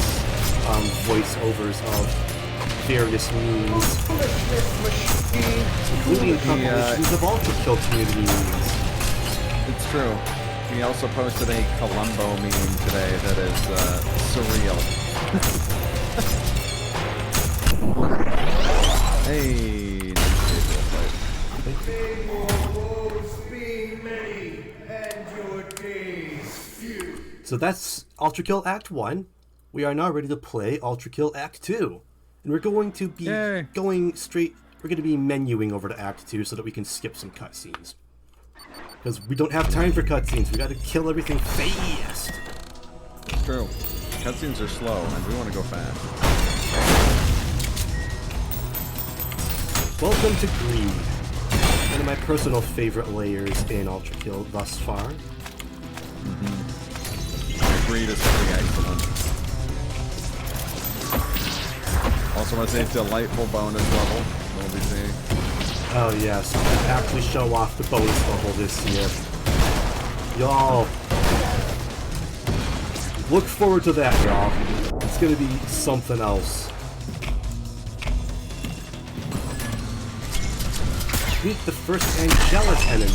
[SPEAKER 2] voiceovers of various memes, including compilations of Ultrakill community memes.
[SPEAKER 3] It's true. He also posted a Columbo meme today that is surreal. Hey,
[SPEAKER 4] May your woes be many and your days few.
[SPEAKER 2] So that's Ultrakill Act 1. We are now ready to play Ultrakill Act 2. And we're going to be
[SPEAKER 3] Yay.
[SPEAKER 2] going straight, we're going to be menuing over to Act 2 so that we can skip some cutscenes. Because we don't have time for cutscenes, we gotta kill everything fast.
[SPEAKER 3] it's true. Cutscenes are slow, and we want to go fast.
[SPEAKER 2] Welcome to Greed, one of my personal favorite layers in Ultrakill thus far.
[SPEAKER 3] Greed is pretty excellent. Also, want to say delightful bonus level. We'll be seeing.
[SPEAKER 2] Oh yes, actually show off the bonus level this year. Y'all, look forward to that, y'all. It's gonna be something else. Meet the first angelic enemy,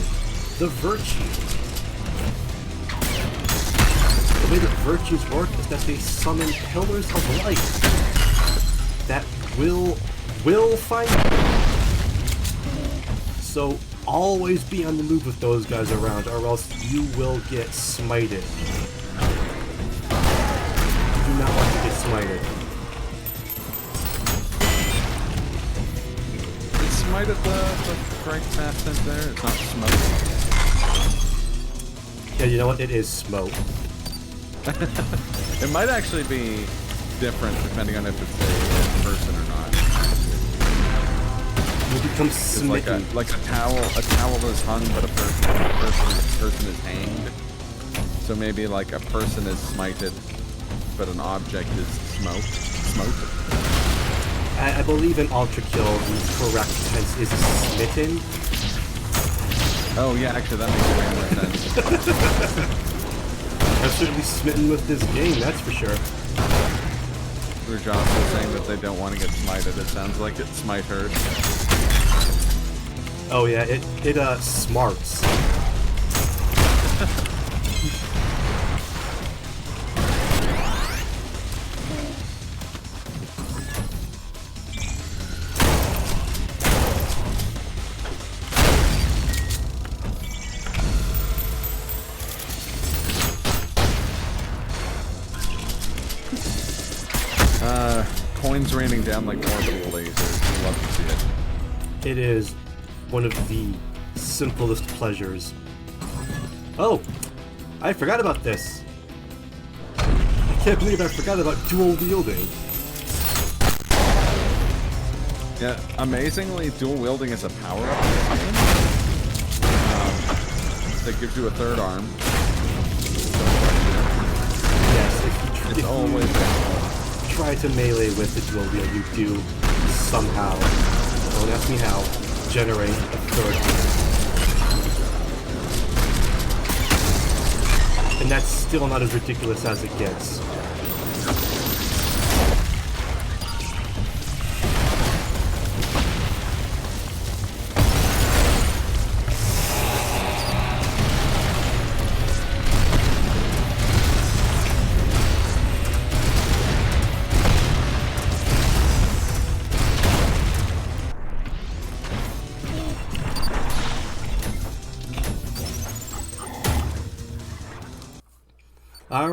[SPEAKER 2] the Virtue. The way that Virtues work is that they summon pillars of light that will find you. So always be on the move with those guys around, or else you will get smited. You do not want to get smited.
[SPEAKER 3] Is smite at the correct past tense there? It's not smoke.
[SPEAKER 2] Yeah, you know what? It is smoke.
[SPEAKER 3] It might actually be different depending on if it's a person or not.
[SPEAKER 2] You become
[SPEAKER 3] It's
[SPEAKER 2] smitten.
[SPEAKER 3] like a towel is hung, but a person is hanged. So maybe like a person is smited, but an object is smoked.
[SPEAKER 2] I believe in Ultrakill, the correct tense is smitten.
[SPEAKER 3] Oh yeah, actually that makes way more sense.
[SPEAKER 2] I should be smitten with this game, that's for sure.
[SPEAKER 3] Rajat was saying that they don't want to get smited. It sounds like it smite hurt.
[SPEAKER 2] Oh yeah, it smarts.
[SPEAKER 3] Coins raining down like orbital lasers. Love to see it.
[SPEAKER 2] It is one of the simplest pleasures. Oh, I forgot about this. I can't believe I forgot about dual wielding.
[SPEAKER 3] Yeah, amazingly, dual wielding is a power up that gives you a third arm.
[SPEAKER 2] Yes, if
[SPEAKER 3] It's
[SPEAKER 2] you
[SPEAKER 3] always
[SPEAKER 2] try to melee with the dual wield, you do somehow, don't ask me how, generate a third arm. And that's still not as ridiculous as it gets.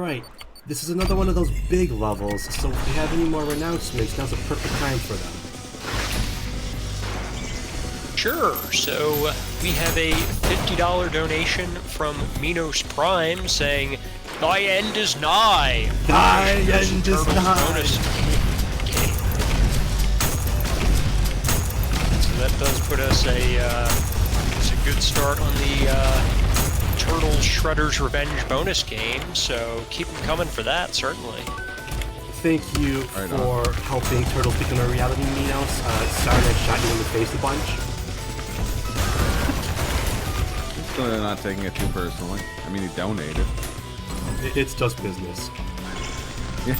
[SPEAKER 2] Alright, this is another one of those big levels, so if you have any more announcements, now's a perfect time for them.
[SPEAKER 1] Sure, so we have a $50 donation from Minos Prime saying, "Thy end is nigh."
[SPEAKER 2] Thy end is nigh.
[SPEAKER 1] Bonus. So that does put us it's a good start on the Turtles Shredder's Revenge bonus game, so keep them coming for that, certainly.
[SPEAKER 2] Thank you for helping Turtles become a reality, Minos. Sorry I shot you in the face a bunch.
[SPEAKER 3] Clearly not taking it too personally. I mean, he donated.
[SPEAKER 2] It's just business. Oops.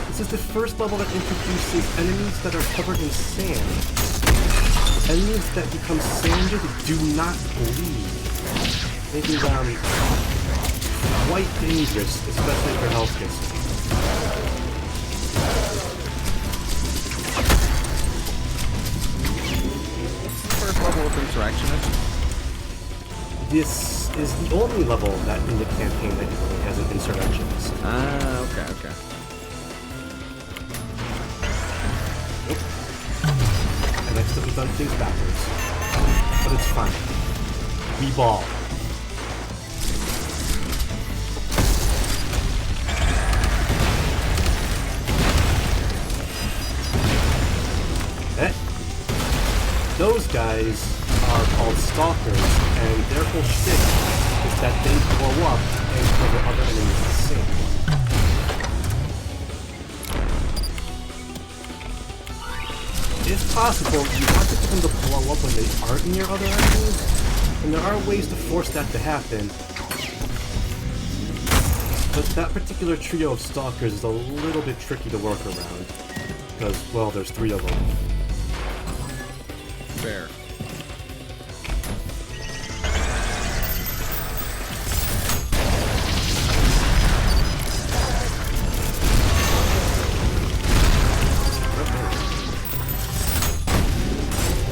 [SPEAKER 2] This is the first level that introduces enemies that are covered in sand. Enemies that become sanded do not bleed, making them quite dangerous, especially for health kits.
[SPEAKER 3] First level with Insurrectionist?
[SPEAKER 2] This is the only level that in the campaign that has an Insurrectionist.
[SPEAKER 3] Ah, okay.
[SPEAKER 2] Nope. And I still have done things backwards. But it's fine. We ball. Those guys are called stalkers, and their whole shtick is that they blow up and cover other enemies the same. If possible, you want to get them to blow up when they aren't near other enemies, and there are ways to force that to happen. But that particular trio of stalkers is a little bit tricky to work around, because, well, there's 3 of them.
[SPEAKER 3] Fair.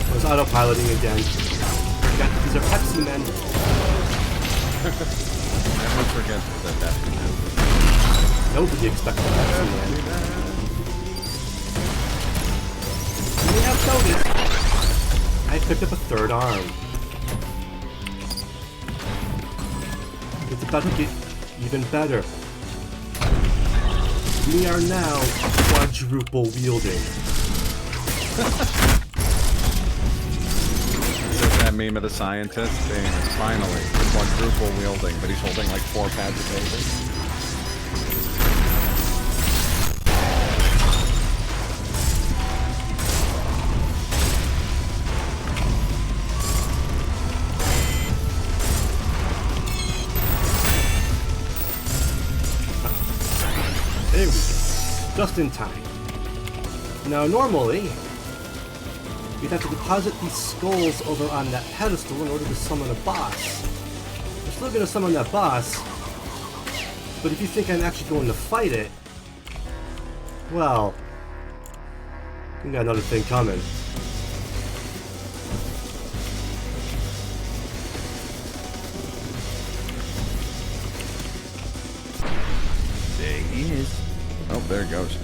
[SPEAKER 2] I was autopiloting again. These are Pepsi men.
[SPEAKER 3] Never forget that Pepsi man.
[SPEAKER 2] Nobody expects a Pepsi man. We have noticed. I picked up a 3rd arm. It's about to get even better. We are now quadruple wielding.
[SPEAKER 3] There's that meme of the scientist saying, finally, quadruple wielding, but he's holding like 4 pads of paper.
[SPEAKER 2] There we go. Just in time. Now normally, we'd have to deposit these skulls over on that pedestal in order to summon a boss. We're still going to summon that boss, but if you think I'm actually going to fight it, well, we got another thing coming.
[SPEAKER 3] There he is. Oh, there it goes.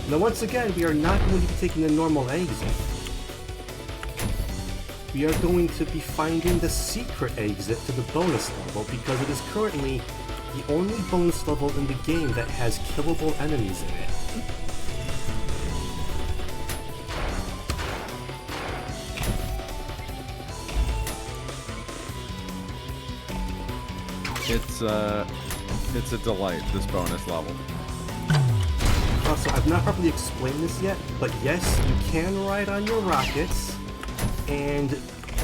[SPEAKER 2] Now once again, we are not going to be taking the normal exit. We are going to be finding the secret exit to the bonus level because it is currently the only bonus level in the game that has killable enemies in it.
[SPEAKER 3] It's a delight, this bonus level.
[SPEAKER 2] Also, I've not properly explained this yet, but yes, you can ride on your rockets, and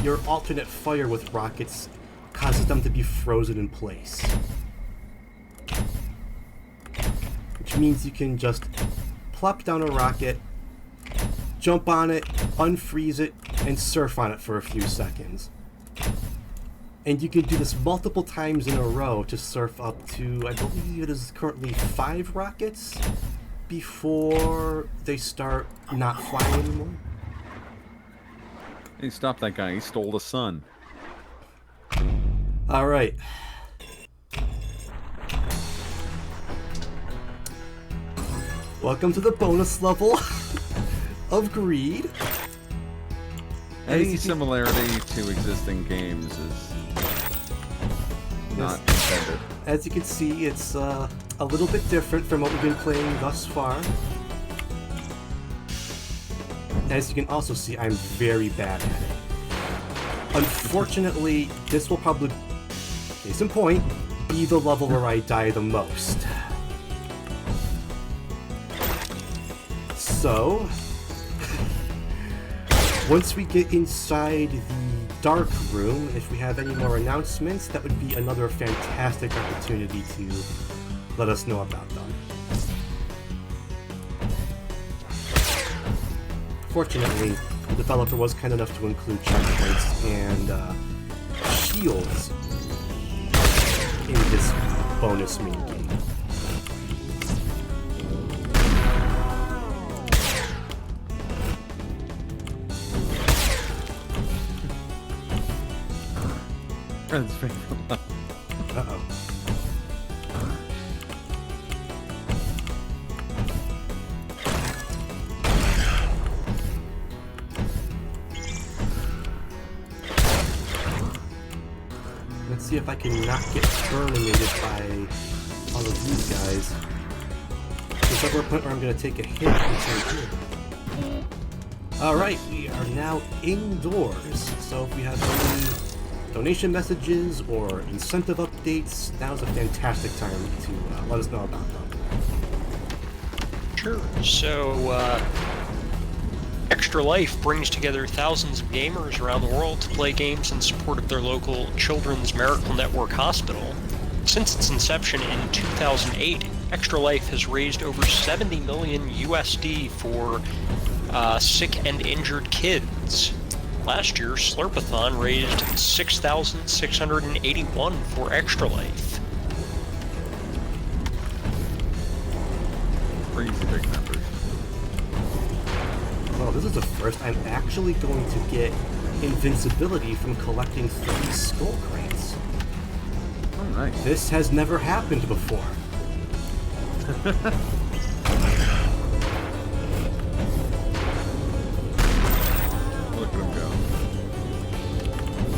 [SPEAKER 2] your alternate fire with rockets causes them to be frozen in place. Which means you can just plop down a rocket, jump on it, unfreeze it, and surf on it for a few seconds. And you can do this multiple times in a row to surf up to, I believe it is currently 5 rockets before they start not flying anymore.
[SPEAKER 3] Hey, stop that guy. He stole the sun.
[SPEAKER 2] Alright. Welcome to the bonus level of Greed.
[SPEAKER 3] Any similarity to existing games is not intended.
[SPEAKER 2] As you can see, it's a little bit different from what we've been playing thus far. As you can also see, I'm very bad at it. Unfortunately, this will probably, case in point, be the level where I die the most. So, once we get inside the dark room, if we have any more announcements, that would be another fantastic opportunity to let us know about them. Fortunately, the developer was kind enough to include checkpoints and shields in this bonus minigame.
[SPEAKER 3] Friends,
[SPEAKER 2] Uh-oh. Let's see if I can not get terminated by all of these guys. There's ever a point where I'm going to take a hit inside here. Alright, we are now indoors, so if we have any donation messages or incentive updates, now's a fantastic time to let us know about them.
[SPEAKER 1] Sure. So, Extra Life brings together thousands of gamers around the world to play games in support of their local Children's Miracle Network hospital. Since its inception in 2008, Extra Life has raised over 70 million USD for sick and injured kids. Last year, Slurpathon raised $6,681 for Extra Life.
[SPEAKER 3] Crazy big numbers.
[SPEAKER 2] Well, this is the first I'm actually going to get invincibility from collecting 3 skull crates.
[SPEAKER 3] Oh, nice.
[SPEAKER 2] This has never happened before.
[SPEAKER 3] Look at him go.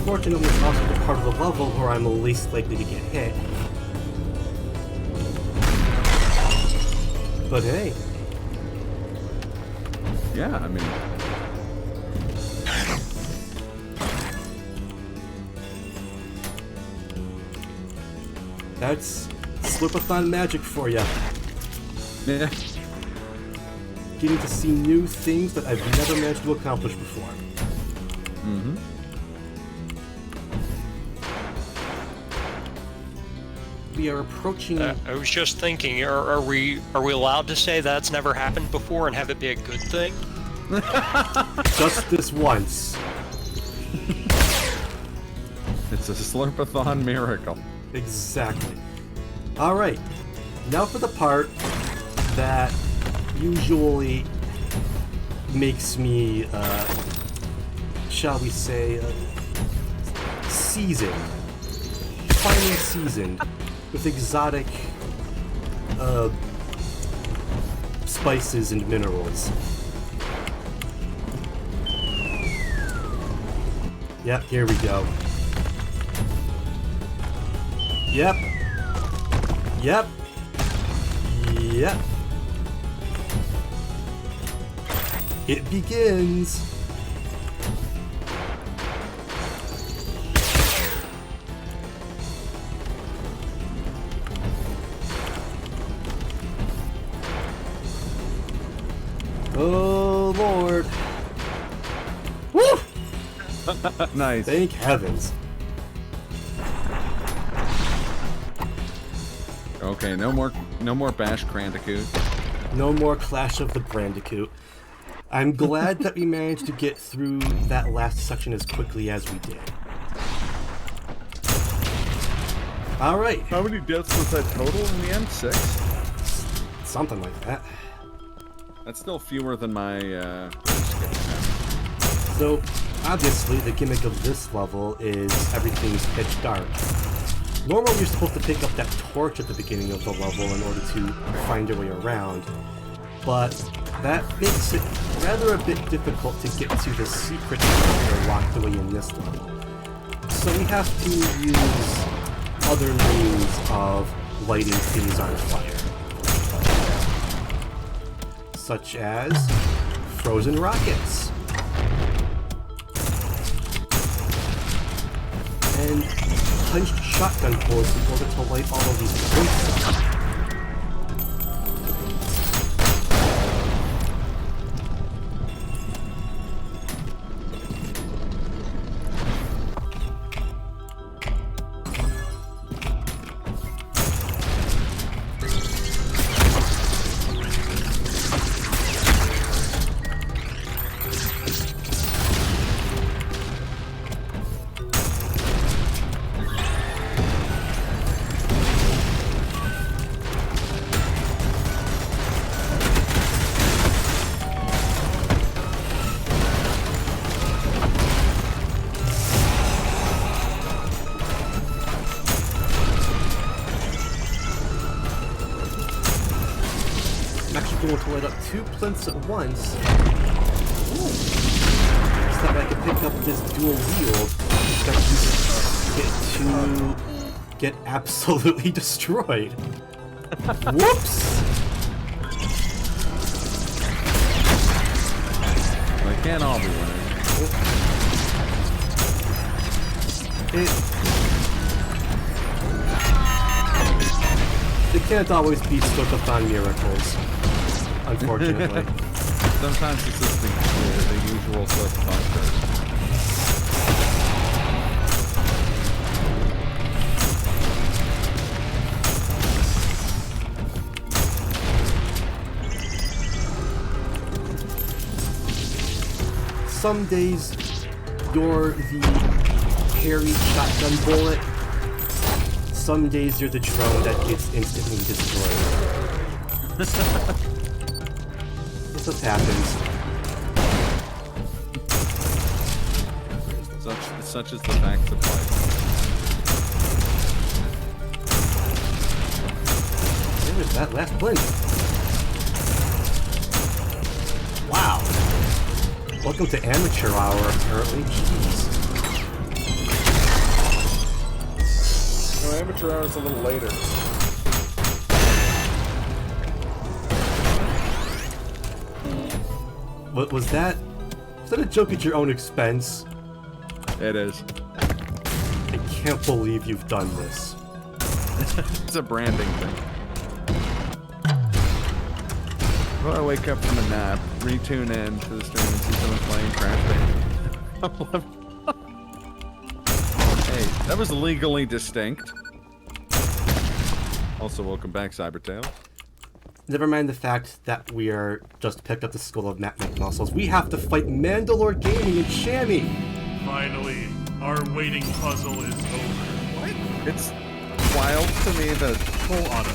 [SPEAKER 2] Fortunately, it's also the part of the level where I'm least likely to get hit. But hey.
[SPEAKER 3] Yeah, I mean...
[SPEAKER 2] That's Slurpathon magic for ya.
[SPEAKER 3] Yeah.
[SPEAKER 2] Getting to see new things that I've never managed to accomplish before.
[SPEAKER 3] Mm-hmm.
[SPEAKER 2] We are approaching...
[SPEAKER 1] I was just thinking, are we allowed to say that's never happened before and have it be a good thing?
[SPEAKER 2] just this once.
[SPEAKER 3] It's a Slurpathon miracle.
[SPEAKER 2] Exactly. Alright, now for the part that usually makes me, shall we say, seasoned. Finally seasoned with exotic, spices and minerals. Yep, here we go. Yep. Yep. Yep. It begins. Oh, Lord. Woo!
[SPEAKER 3] Nice.
[SPEAKER 2] Thank heavens.
[SPEAKER 3] Okay, no more Bash Crandicoot.
[SPEAKER 2] No more Clash of the Brandicoot. I'm glad that we managed to get through that last section as quickly as we did. All right.
[SPEAKER 3] How many deaths was that total in the end? 6?
[SPEAKER 2] Something like that.
[SPEAKER 3] That's still fewer than my
[SPEAKER 2] So, obviously, the gimmick of this level is everything's pitch dark. Normally, you're supposed to pick up that torch at the beginning of the level in order to find your way around, but that makes it rather a bit difficult to get to the secret that are locked away in this level. So we have to use other means of lighting things on fire, such as frozen rockets and punched shotgun bullets in order to light all of these points up. I'm actually going to light up 2 plinths at once, so that I can pick up this dual wield and start using it to get absolutely destroyed. Whoops!
[SPEAKER 3] They can't all be winners.
[SPEAKER 2] It can't always be Slurpathon miracles, unfortunately.
[SPEAKER 3] Sometimes it's just the usual Slurpathon curse.
[SPEAKER 2] Some days, you're the parry shotgun bullet. Some days, you're the drone that gets instantly destroyed. It just happens.
[SPEAKER 3] Such is the fact of life.
[SPEAKER 2] There's that last blend. Wow. Welcome to amateur hour, apparently. Jeez.
[SPEAKER 3] No, amateur hour is a little later.
[SPEAKER 2] What was that? Was that a joke at your own expense?
[SPEAKER 3] It is.
[SPEAKER 2] I can't believe you've done this.
[SPEAKER 3] It's a branding thing. Well, I wake up from a nap, retune in to the stream and see someone playing Crash Bandicoot. Hey, that was legally distinct. Also, welcome back, Cybertail.
[SPEAKER 2] Never mind the fact that we are just picked up the skull of Matt McMuscles. We have to fight Mandalore Gaming and Shammy!
[SPEAKER 5] Finally, our waiting puzzle is over.
[SPEAKER 3] What? It's wild to me that
[SPEAKER 5] Full auto.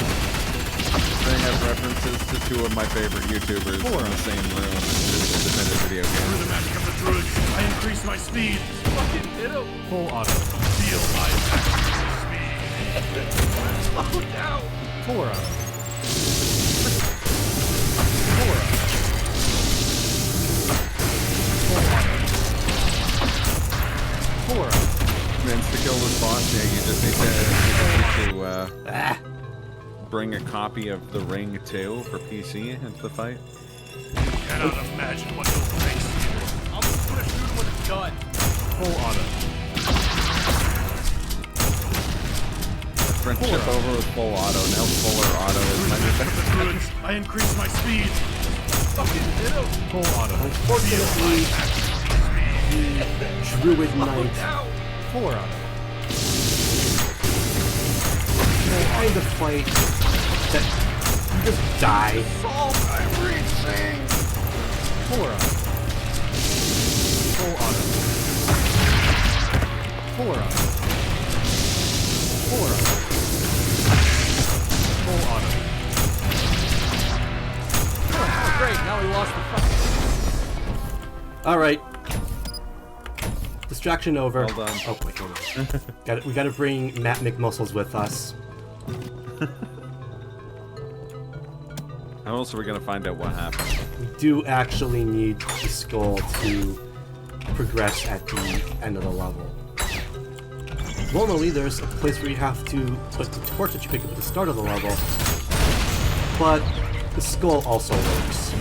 [SPEAKER 3] they have references to 2 of my favorite YouTubers in the same room in this independent video
[SPEAKER 5] Through
[SPEAKER 3] game.
[SPEAKER 5] the magic of the druids, I increase my speed. Fucking ditto. Full auto. Feel my maximum speed. Slow down. Full auto. Full auto. Full auto. Full auto.
[SPEAKER 3] Means to kill this boss, yeah, you just need to bring a copy of The Ring 2 for PC into the fight.
[SPEAKER 5] Cannot imagine what you'll face here. I'll just put a shoot when it's done. Full auto.
[SPEAKER 3] Friendship over with full auto, now fuller auto is my
[SPEAKER 5] Druids, I increase my speed. Fucking ditto. Full auto.
[SPEAKER 2] Unfortunately, the Druid Knight
[SPEAKER 5] Full auto.
[SPEAKER 2] the kind of fight that you just die.
[SPEAKER 5] Solve everything. Full auto. Full auto. Full auto. Full auto.
[SPEAKER 3] great. Now we lost the fuck.
[SPEAKER 2] All right. Distraction over.
[SPEAKER 3] Well done.
[SPEAKER 2] Oh wait, hold on. We gotta bring Matt McMuscles with us.
[SPEAKER 3] How else are we gonna find out what happened?
[SPEAKER 2] We do actually need the skull to progress at the end of the level. Normally, there's a place where you have to put the torch that you pick up at the start of the level, but the skull also works.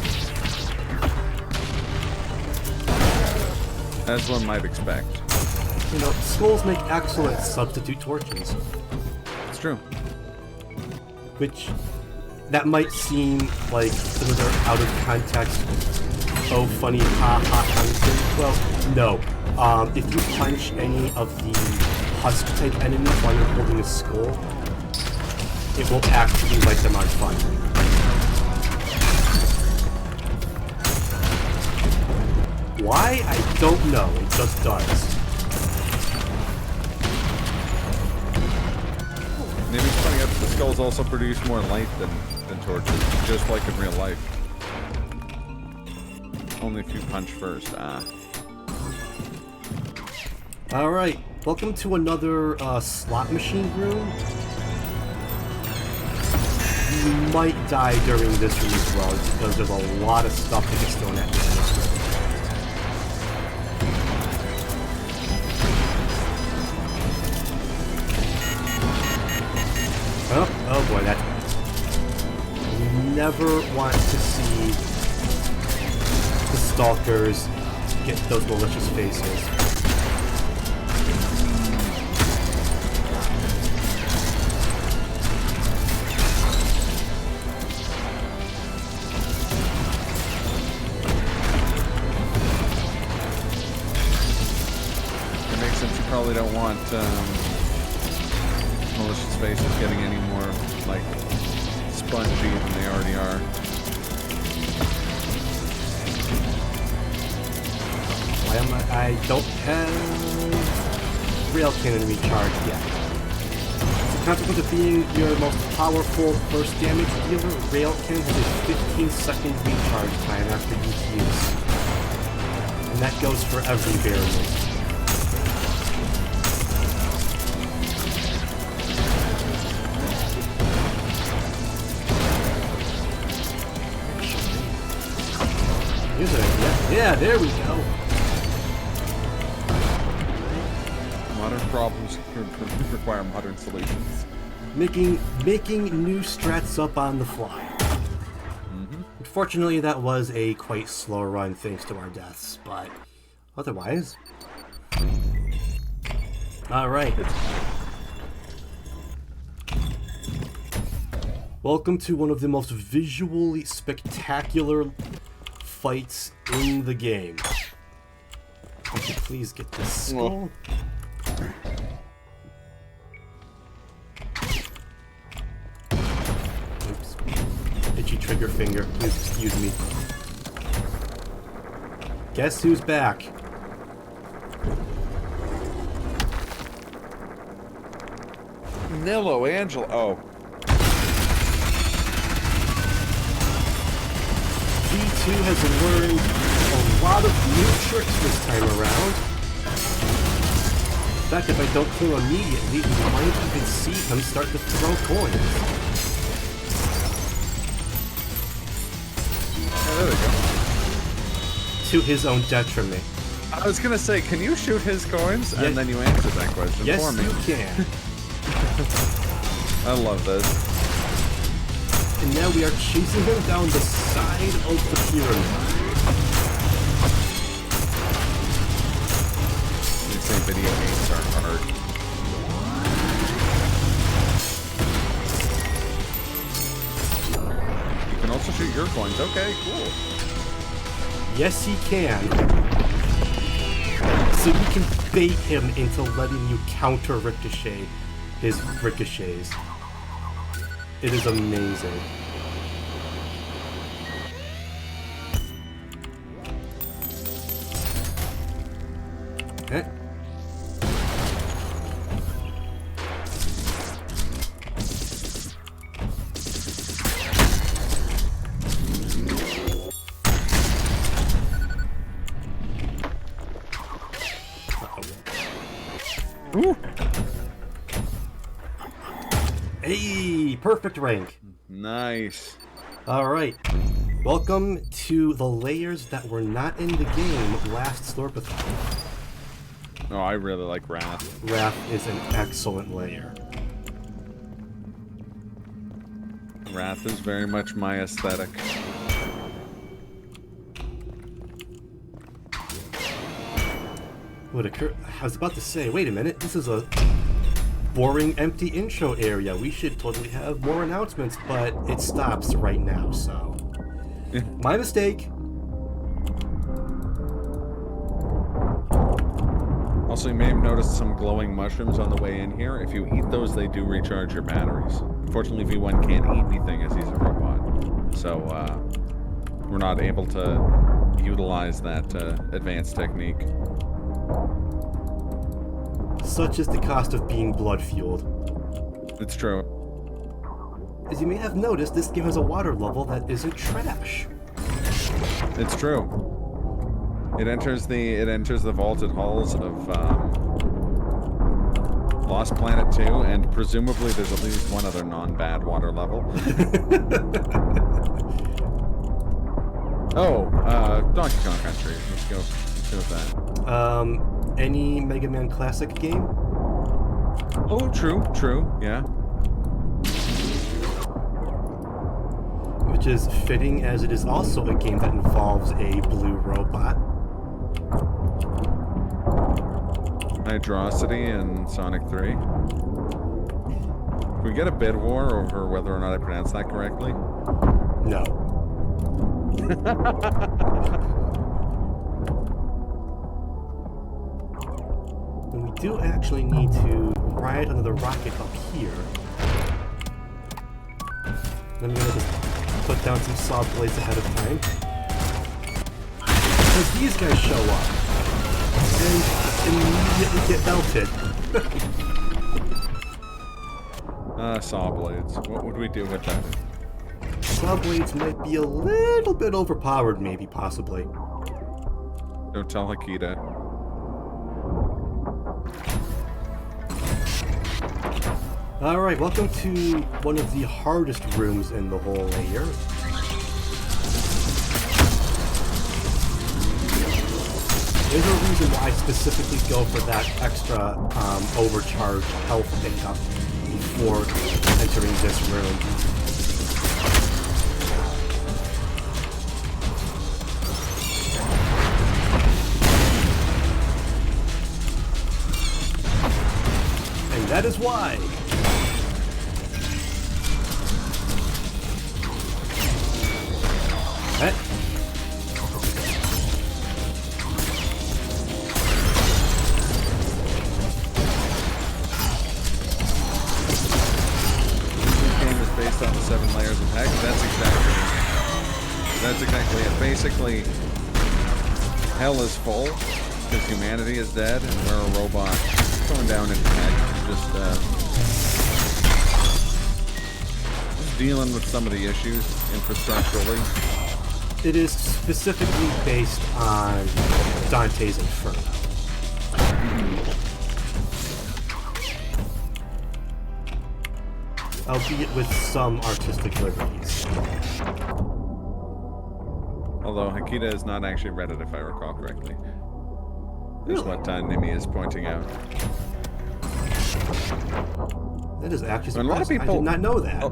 [SPEAKER 3] As one might expect.
[SPEAKER 2] You know, skulls make excellent substitute torches,
[SPEAKER 3] It's true.
[SPEAKER 2] which that might seem like another out of context, oh funny, ha ha kind of thing. Well, no. If you punch any of the husk type enemies while you're holding a skull, it will actually light them on fire. Why? I don't know. It just does.
[SPEAKER 3] Maybe it's funny that the skulls also produce more light than torches, just like in real life. Only if you punch first. Ah.
[SPEAKER 2] Alright, welcome to another slot machine room. You might die during this room as well, because there's a lot of stuff that gets thrown at you in this room. Oh boy, that... You never want to see the stalkers get those malicious faces.
[SPEAKER 3] It makes sense. You probably don't want malicious faces getting any more like spongy than they already are.
[SPEAKER 2] Why am I don't have rail cannon recharged yet. The consequence of being your most powerful burst damage dealer, rail cannon has a 15-second recharge time after each use. And that goes for every variant. Here's an idea. Yeah, there we go.
[SPEAKER 3] Modern problems require modern solutions.
[SPEAKER 2] Making new strats up on the fly. Unfortunately, that was a quite slow run thanks to our deaths, but otherwise... Alright. Welcome to one of the most visually spectacular fights in the game. Could you please get this skull? Oops. Itchy trigger finger. Please excuse me. Guess who's back?
[SPEAKER 3] Nillo, Angela. Oh.
[SPEAKER 2] G2 has learned a lot of new tricks this time around. In fact, if I don't kill immediately, you might even see him start to throw coins.
[SPEAKER 3] Yeah, there we go.
[SPEAKER 2] To his own detriment.
[SPEAKER 3] I was gonna say, can you shoot his coins?
[SPEAKER 2] Yes.
[SPEAKER 3] And then you answered that question
[SPEAKER 2] Yes,
[SPEAKER 3] for me.
[SPEAKER 2] you can.
[SPEAKER 3] I love this.
[SPEAKER 2] And now we are chasing him down the side of the pyramid.
[SPEAKER 3] You say video games are hard. You can also shoot your coins. Okay, cool.
[SPEAKER 2] Yes, he can. So we can bait him into letting you counter ricochet his ricochets. It is amazing. Okay.
[SPEAKER 3] Ooh.
[SPEAKER 2] Hey, perfect rank.
[SPEAKER 3] Nice.
[SPEAKER 2] Alright. Welcome to the layers that were not in the game last Slurpathon.
[SPEAKER 3] Oh, I really like Wrath.
[SPEAKER 2] Wrath is an excellent layer.
[SPEAKER 3] Wrath is very much my aesthetic.
[SPEAKER 2] Would occur. I was about to say, wait a minute, this is a boring, empty intro area. We should totally have more announcements, but it stops right now, so. My mistake.
[SPEAKER 3] Also, you may have noticed some glowing mushrooms on the way in here. If you eat those, they do recharge your batteries. Unfortunately, V1 can't eat anything as he's a robot. So, we're not able to utilize that advanced technique.
[SPEAKER 2] Such is the cost of being blood-fueled.
[SPEAKER 3] It's true.
[SPEAKER 2] As you may have noticed, this game has a water level that isn't trash.
[SPEAKER 3] It's true. It enters the vaulted halls of Lost Planet 2, and presumably there's at least one other non-bad water level. Donkey Kong Country. Let's go with that.
[SPEAKER 2] Any Mega Man Classic game?
[SPEAKER 3] Oh, true, yeah.
[SPEAKER 2] Which is fitting, as it is also a game that involves a blue robot.
[SPEAKER 3] Hydrosity and Sonic 3. Can we get a bid war over whether or not I pronounced that correctly?
[SPEAKER 2] No. And we do actually need to ride under the rocket up here. Then I'm gonna just put down some saw blades ahead of time. Because these guys show up and immediately get melted.
[SPEAKER 3] Saw blades. What would we do with that?
[SPEAKER 2] Saw blades might be a little bit overpowered, maybe, possibly.
[SPEAKER 3] Don't tell Hakita.
[SPEAKER 2] Alright, welcome to one of the hardest rooms in the whole layer. There's a reason why I specifically go for that extra overcharged health pickup before entering this room. And that is why. That
[SPEAKER 3] based on the 7 layers of heck. That's exactly it. Basically, hell is full because humanity is dead, and we're a robot going down into heck. Just dealing with some of the issues infrastructurally.
[SPEAKER 2] it is specifically based on Dante's Inferno. Albeit with some artistic liberties.
[SPEAKER 3] Although Hakita is not actually read it, if I recall correctly. Is what Nimi is pointing out.
[SPEAKER 2] That is actually
[SPEAKER 3] A lot of
[SPEAKER 2] surprising.
[SPEAKER 3] people,
[SPEAKER 2] I did not know that.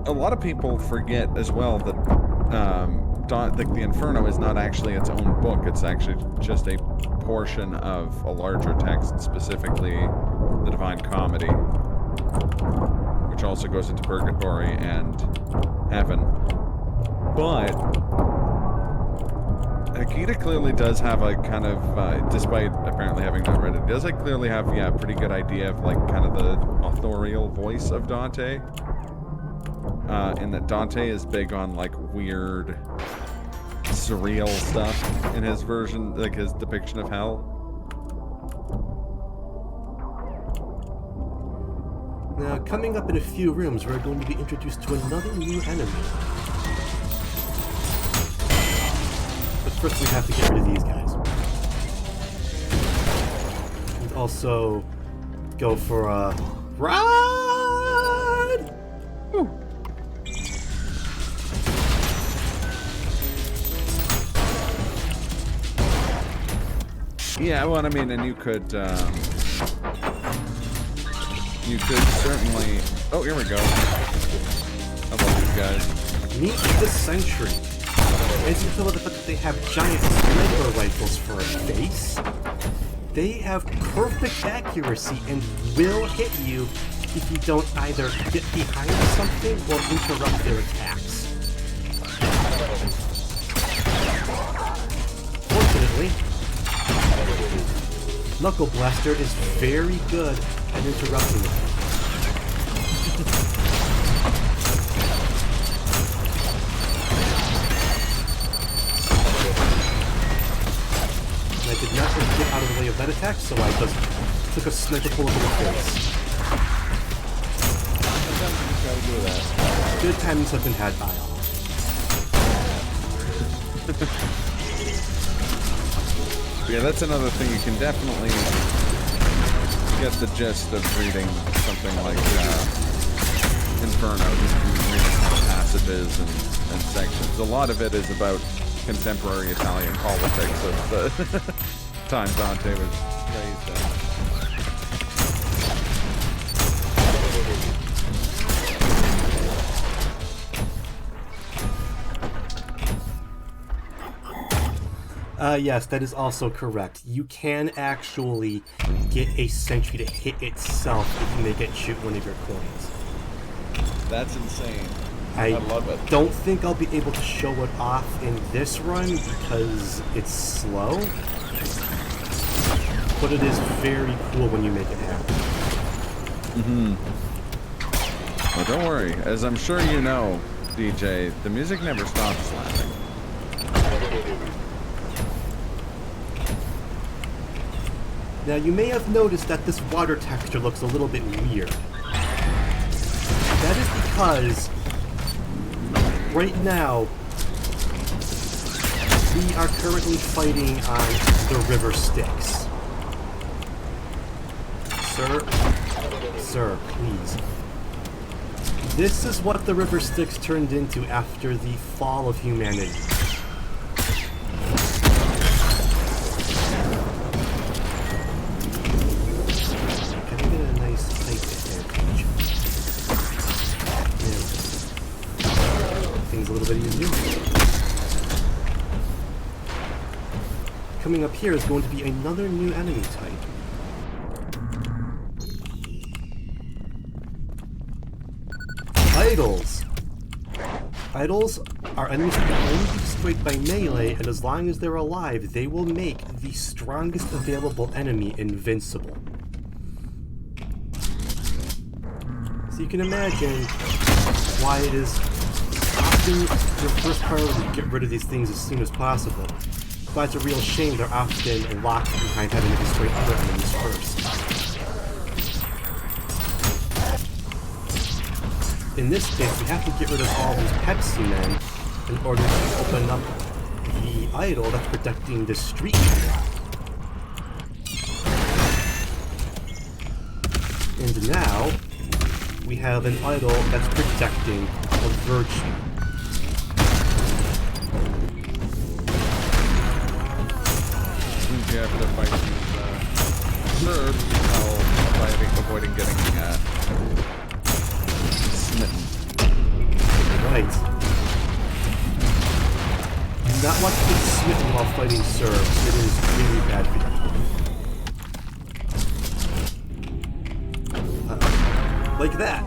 [SPEAKER 3] A lot of people forget as well that the Inferno is not actually its own book. It's actually just a portion of a larger text, specifically the Divine Comedy, which also goes into Purgatory and Heaven. But Akita clearly does have a kind of, despite apparently having not read it, does clearly have, a pretty good idea of kind of the authorial voice of Dante. In that Dante is big on weird, surreal stuff in his version, his depiction of hell.
[SPEAKER 2] Now, coming up in a few rooms, we're going to be introduced to another new enemy. But first we have to get rid of these guys. And also go for a ride.
[SPEAKER 3] Yeah, well, I mean, and you could certainly. Oh, here we go. How about these guys?
[SPEAKER 2] Meet the Sentry. As you tell by the fact that they have giant sniper rifles for a face, they have perfect accuracy and will hit you if you don't either get behind something or interrupt their attacks. Fortunately, Knuckle Blaster is very good at interrupting them. I did not get out of the way of that attack, so I just took a sniper bullet to the face.
[SPEAKER 3] Sometimes you just gotta do that.
[SPEAKER 2] Good timings have been had by all.
[SPEAKER 3] Yeah, that's another thing. You can definitely get the gist of reading something like Inferno, just from reading passages and sections. A lot of it is about contemporary Italian politics of the time Dante was raised in.
[SPEAKER 2] Yes, that is also correct. You can actually get a sentry to hit itself if you make it shoot one of your coins.
[SPEAKER 3] That's insane.
[SPEAKER 2] I
[SPEAKER 3] love it.
[SPEAKER 2] don't think I'll be able to show it off in this run because it's slow, but it is very cool when you make it happen.
[SPEAKER 3] Well, don't worry. As I'm sure you know, DJ, the music never stops slapping.
[SPEAKER 2] Now, you may have noticed that this water texture looks a little bit weird. That is because right now we are currently fighting on the river Styx. Sir, please. This is what the river Styx turned into after the fall of humanity. Can I get a nice height advantage? Yeah. Things a little bit easier. Coming up here is going to be another new enemy type. Idols! Idols are enemies that can only be destroyed by melee, and as long as they're alive, they will make the strongest available enemy invincible. So you can imagine why it is often your first priority to get rid of these things as soon as possible. But it's a real shame they're often locked behind having to destroy other enemies first. In this case, we have to get rid of all these Pepsi men in order to open up the idol that's protecting the street. And now, we have an idol that's protecting a virtue.
[SPEAKER 3] Since you have to fight these Serbs while avoiding getting smitten.
[SPEAKER 2] Right. Do not want to get smitten while fighting Serbs. It is really bad for you. Like that.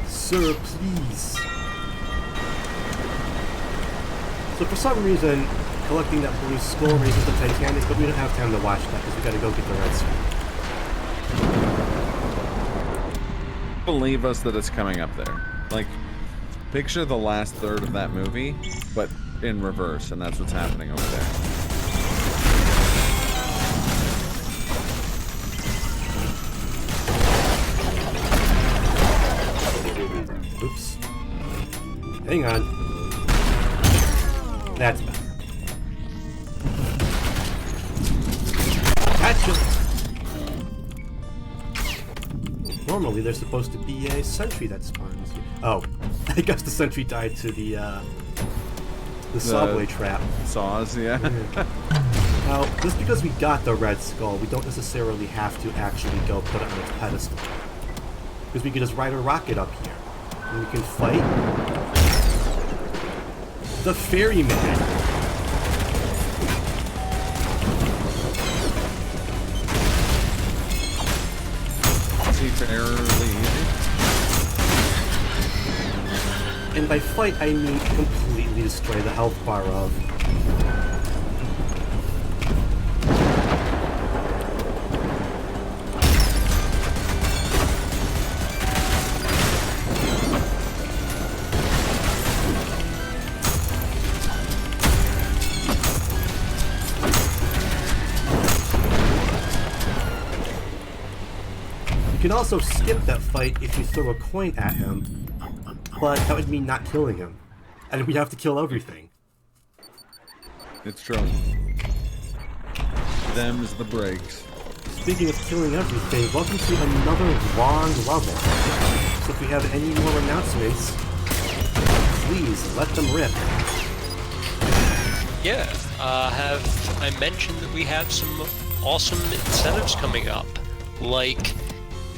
[SPEAKER 2] Sir, please. So for some reason, collecting that blue skull raises the Titanic, but we don't have time to watch that because we gotta go get the red skull.
[SPEAKER 3] Believe us that it's coming up there. Like, picture the last third of that movie, but in reverse, and that's what's happening over there.
[SPEAKER 2] Oops. Hang on. That's better. Gotcha! Normally, there's supposed to be a sentry that spawns. Oh, I guess the sentry died to the subway trap.
[SPEAKER 3] Saws, yeah.
[SPEAKER 2] Now, just because we got the red skull, we don't necessarily have to actually go put it on its pedestal. Because we can just ride a rocket up here. And we can fight the ferryman.
[SPEAKER 3] Fairly easy.
[SPEAKER 2] And by fight, I mean completely destroy the health bar of. You can also skip that fight if you throw a coin at him, but that would mean not killing him, and we'd have to kill everything.
[SPEAKER 3] It's true. Them's the breaks.
[SPEAKER 2] Speaking of killing everything, welcome to another long level. So if we have any more announcements, please let them rip.
[SPEAKER 1] Yeah, have I mentioned that we have some awesome incentives coming up, like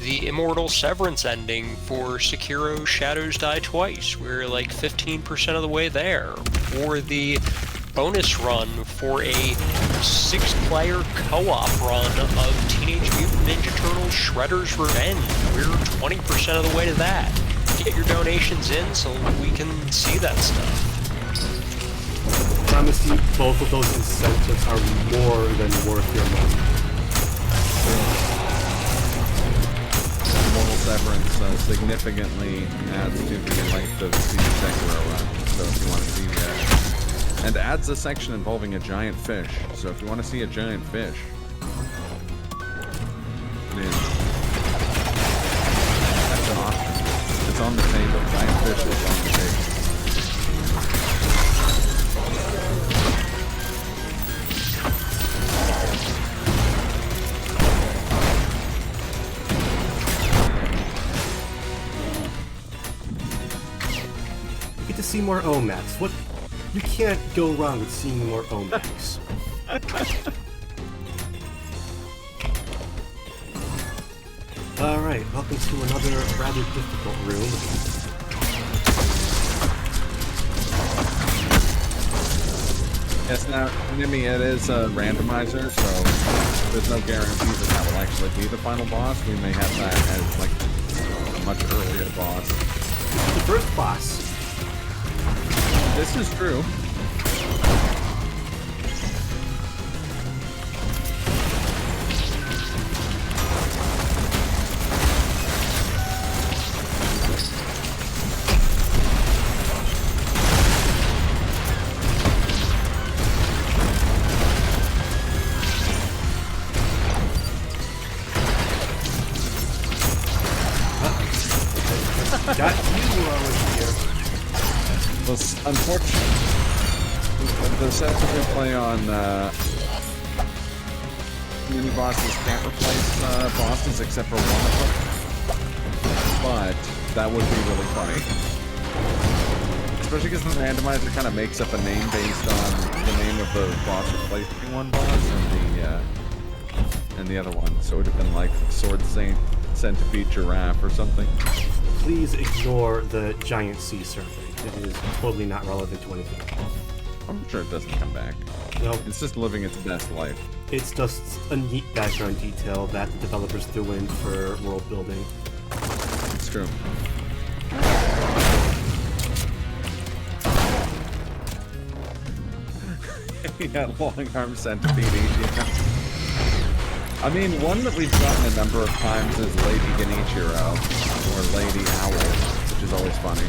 [SPEAKER 1] the Immortal Severance ending for Sekiro Shadows Die Twice. We're like 15% of the way there. Or the bonus run for a 6-player co-op run of Teenage Mutant Ninja Turtles Shredder's Revenge. We're 20% of the way to that. Get your donations in so we can see that stuff.
[SPEAKER 2] I promise you, both of those incentives are more than worth your money.
[SPEAKER 3] Immortal Severance significantly adds to the length of the Sekiro run. So if you want to see and adds a section involving a giant fish. So if you want to see a giant fish, then that's an option. It's on the table. Giant fish is on the table.
[SPEAKER 2] To see more Omax. What? You can't go wrong with seeing more Omax. Alright, welcome to another rather difficult room.
[SPEAKER 3] Yes, now, Nimi, it is a randomizer, so there's no guarantee that will actually be the final boss. We may have that as, like, a much earlier boss.
[SPEAKER 2] The first boss.
[SPEAKER 3] This is true.
[SPEAKER 2] Got you over here.
[SPEAKER 3] Well, unfortunately, the sets that we play on mini bosses can't replace bosses except for one of them. But that would be really funny. Especially because the randomizer kind of makes up a name based on the name of the boss replacing one boss and the other one. So it would have been like Sword Saint Centipede Giraffe or something.
[SPEAKER 2] Please ignore the giant sea serpent. It is totally not relevant to anything.
[SPEAKER 3] I'm sure it doesn't come back.
[SPEAKER 2] Nope.
[SPEAKER 3] It's just living its best life.
[SPEAKER 2] It's just a neat background detail that the developers threw in for world building.
[SPEAKER 3] It's true. Yeah, long arm centipede. Yeah. I mean, one that we've gotten a number of times is Lady Genichiro, or Lady Owl, which is always funny.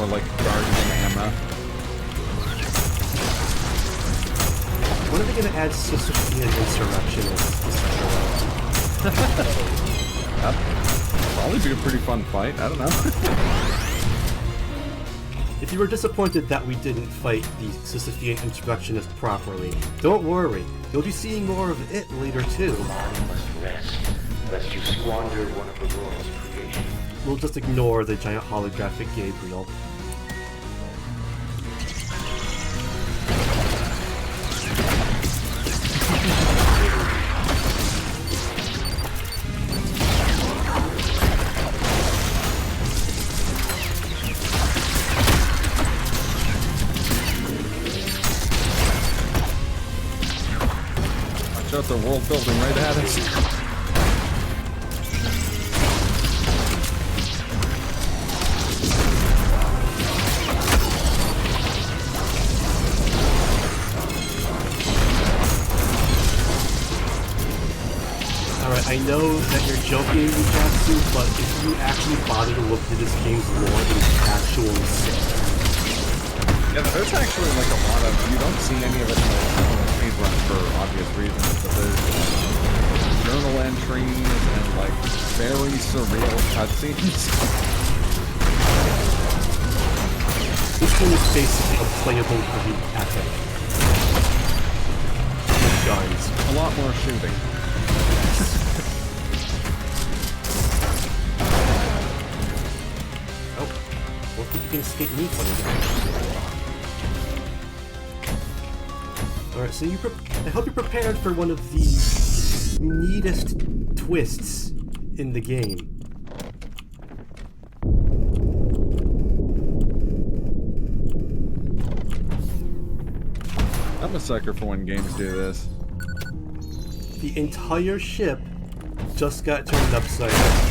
[SPEAKER 3] Or like Guardian Emma.
[SPEAKER 2] When are they going to add Sisyphean Insurrectionist to Sector
[SPEAKER 3] That'd probably be a pretty fun fight. I don't know.
[SPEAKER 2] If you were disappointed that we didn't fight the Sisyphean Insurrectionist properly, don't worry. You'll be seeing more of it later too.
[SPEAKER 6] Body must rest, lest you squander one of the world's creations.
[SPEAKER 2] We'll just ignore the giant holographic Gabriel.
[SPEAKER 3] Watch out, the world building right at us.
[SPEAKER 2] Alright, I know that you're joking, Ujatsu, but if you actually bother to look at this game's lore, it's actually sick.
[SPEAKER 3] Yeah, there's actually like a lot of, you don't see any of it in the speedrun for obvious reasons, but there's journal entries and like very surreal cutscenes.
[SPEAKER 2] This game is basically a playable Greek epic. With guns.
[SPEAKER 3] A lot more shooting.
[SPEAKER 2] Oh, don't think you can escape me, funny guy. Alright, so I hope you're prepared for one of the neatest twists in the game.
[SPEAKER 3] I'm a sucker for when games do this.
[SPEAKER 2] The entire ship just got turned upside down.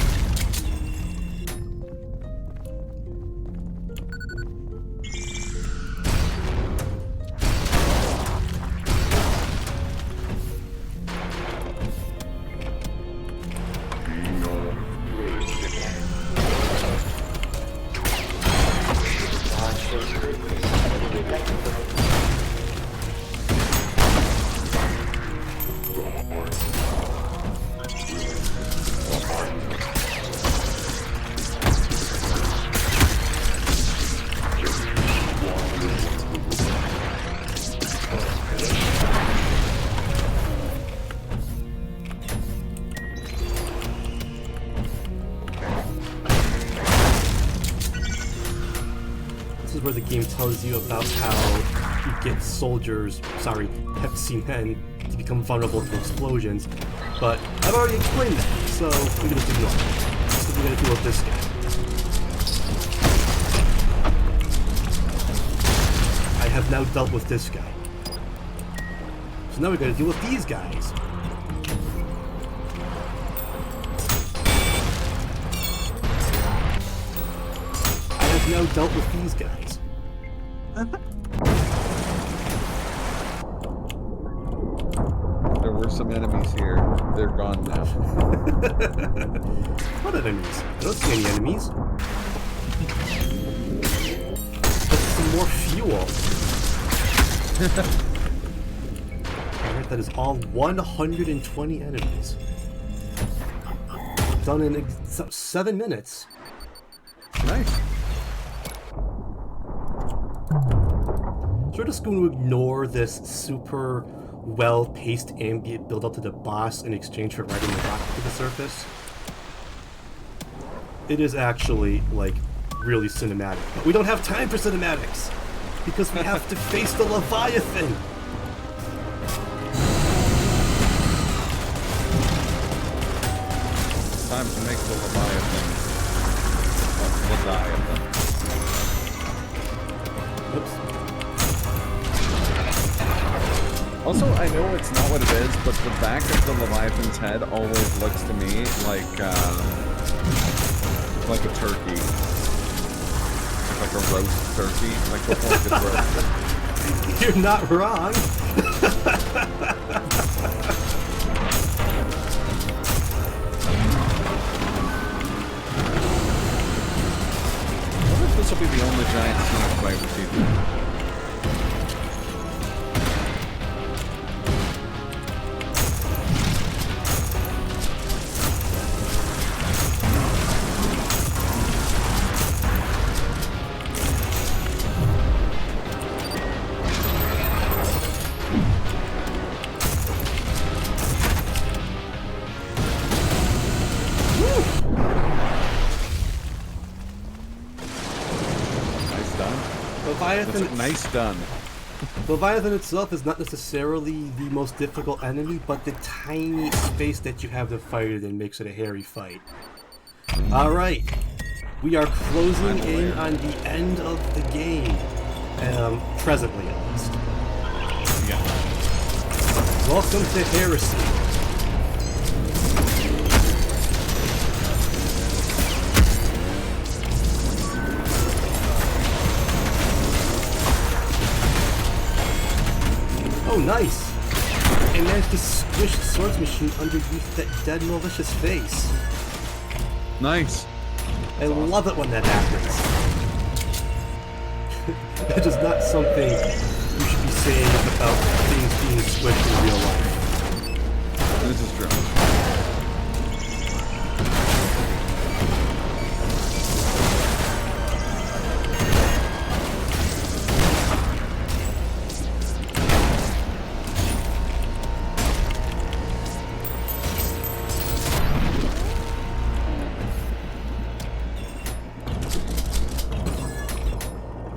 [SPEAKER 2] This is where the game tells you about how you get soldiers, Pepsi men, to become vulnerable to explosions. But I've already explained that, so I'm gonna ignore it. So we're gonna deal with this guy. I have now dealt with this guy. So now we're gonna deal with these guys. I have now dealt with these guys.
[SPEAKER 3] There were some enemies here. They're gone now.
[SPEAKER 2] What enemies? I don't see any enemies. That's some more fuel. Alright, that is all 120 enemies. Done in 7 minutes.
[SPEAKER 3] Nice.
[SPEAKER 2] So we're just going to ignore this super well-paced ambient build-up to the boss in exchange for riding the rocket to the surface. It is actually, like, really cinematic. But we don't have time for cinematics! Because we have to face the Leviathan!
[SPEAKER 3] Time to make the Leviathan. Leviathan.
[SPEAKER 2] Oops.
[SPEAKER 3] Also, I know it's not what it is, but the back of the Leviathan's head always looks to me like a turkey. Like a roast turkey. Like before it gets roasted.
[SPEAKER 2] You're not wrong!
[SPEAKER 3] What if This will be the only giant snake fight we've seen.
[SPEAKER 2] Leviathan,
[SPEAKER 3] nice done.
[SPEAKER 2] Leviathan itself is not necessarily the most difficult enemy, but the tiny space that you have to fight it in makes it a hairy fight. Alright, we are closing in on the end of the game. Presently at least.
[SPEAKER 3] Yeah.
[SPEAKER 2] Welcome to Heresy. Oh, nice! I managed to squish the swords machine underneath that dead malicious face.
[SPEAKER 3] Nice.
[SPEAKER 2] I love it when that happens. That is not something you should be saying about things being squished in real life.
[SPEAKER 3] This is true.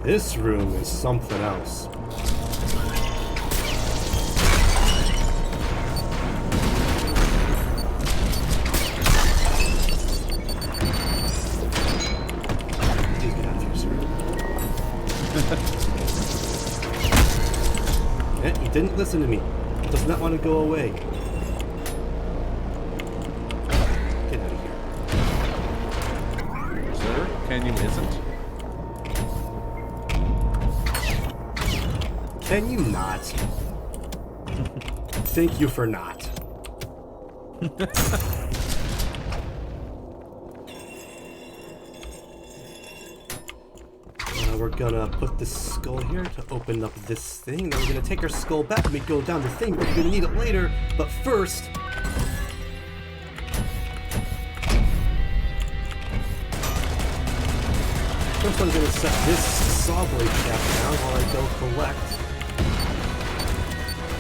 [SPEAKER 2] This room is something else. Please get out of here, sir. Yeah, he didn't listen to me. He does not want to go away. Get out of here.
[SPEAKER 3] Sir, can you isn't?
[SPEAKER 2] Can you not? Thank you for not. We're gonna put this skull here to open up this thing. Then we're gonna take our skull back and we go down the thing. We're gonna need it later, but first... First I'm gonna set this saw blade shaft down while I go collect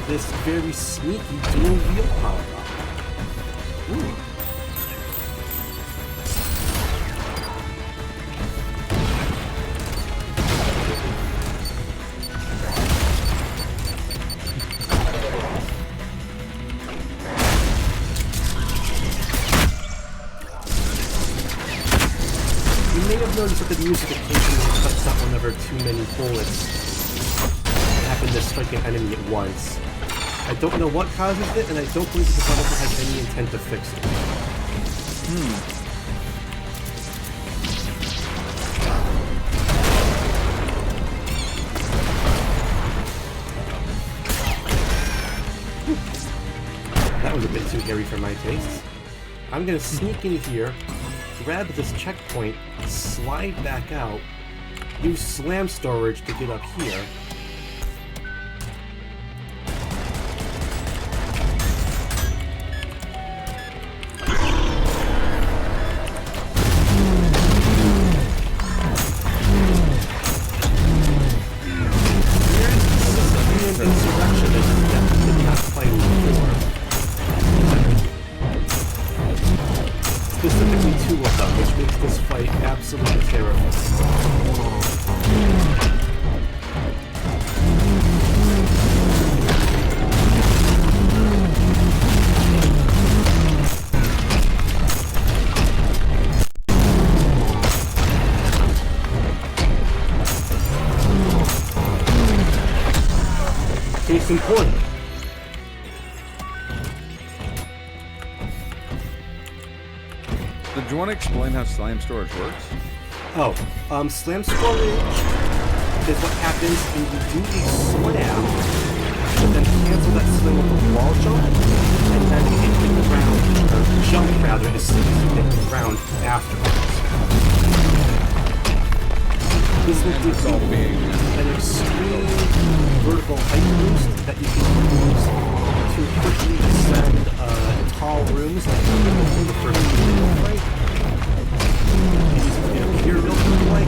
[SPEAKER 2] this very sneaky dual wheel power-up. Ooh. You may have noticed that the music occasionally cuts out whenever too many bullets happen to strike an enemy at once. I don't know what causes it, and I don't believe the developer has any intent to fix it. That was a bit too hairy for my tastes. I'm gonna sneak in here, grab this checkpoint, slide back out, use slam storage to get up here. Specifically two of them, which makes this fight absolutely terrible. Case in point.
[SPEAKER 3] Do you want to explain how slam storage works?
[SPEAKER 2] Oh, slam storage is what happens when you do a slam, but then cancel that slam with a wall jump, and then hit the ground, or jump rather, as soon as you hit the ground afterwards. This will
[SPEAKER 3] And
[SPEAKER 2] give
[SPEAKER 3] it's
[SPEAKER 2] you
[SPEAKER 3] all being
[SPEAKER 2] an extreme vertical height boost that you can use to quickly descend tall rooms like in the first Imperial fight. You use it in Imperial room like,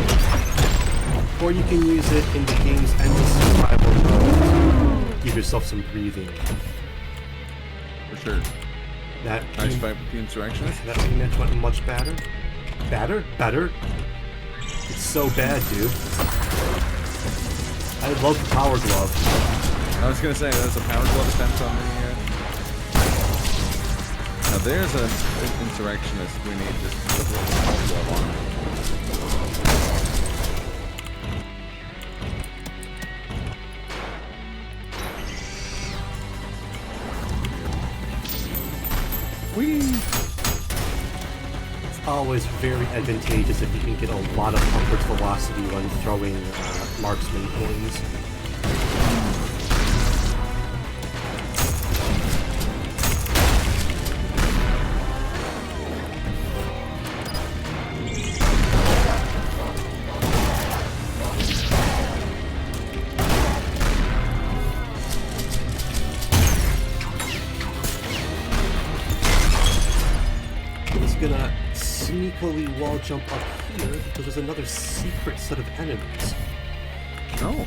[SPEAKER 2] or you can use it in the game's endless survival mode to give yourself some breathing.
[SPEAKER 3] for sure.
[SPEAKER 2] That
[SPEAKER 3] Nice fight with the Insurrectionists.
[SPEAKER 2] That rematch went much better. Better? It's so bad, dude. I love the Power Glove.
[SPEAKER 3] I was gonna say there's a power glove attempt on the. Now there's an insurrectionist we need just to put a little power glove on. Whee!
[SPEAKER 2] It's always very advantageous if you can get a lot of upward velocity when throwing marksman coins. Gonna sneakily wall jump up here because there's another secret set of enemies.
[SPEAKER 3] Oh.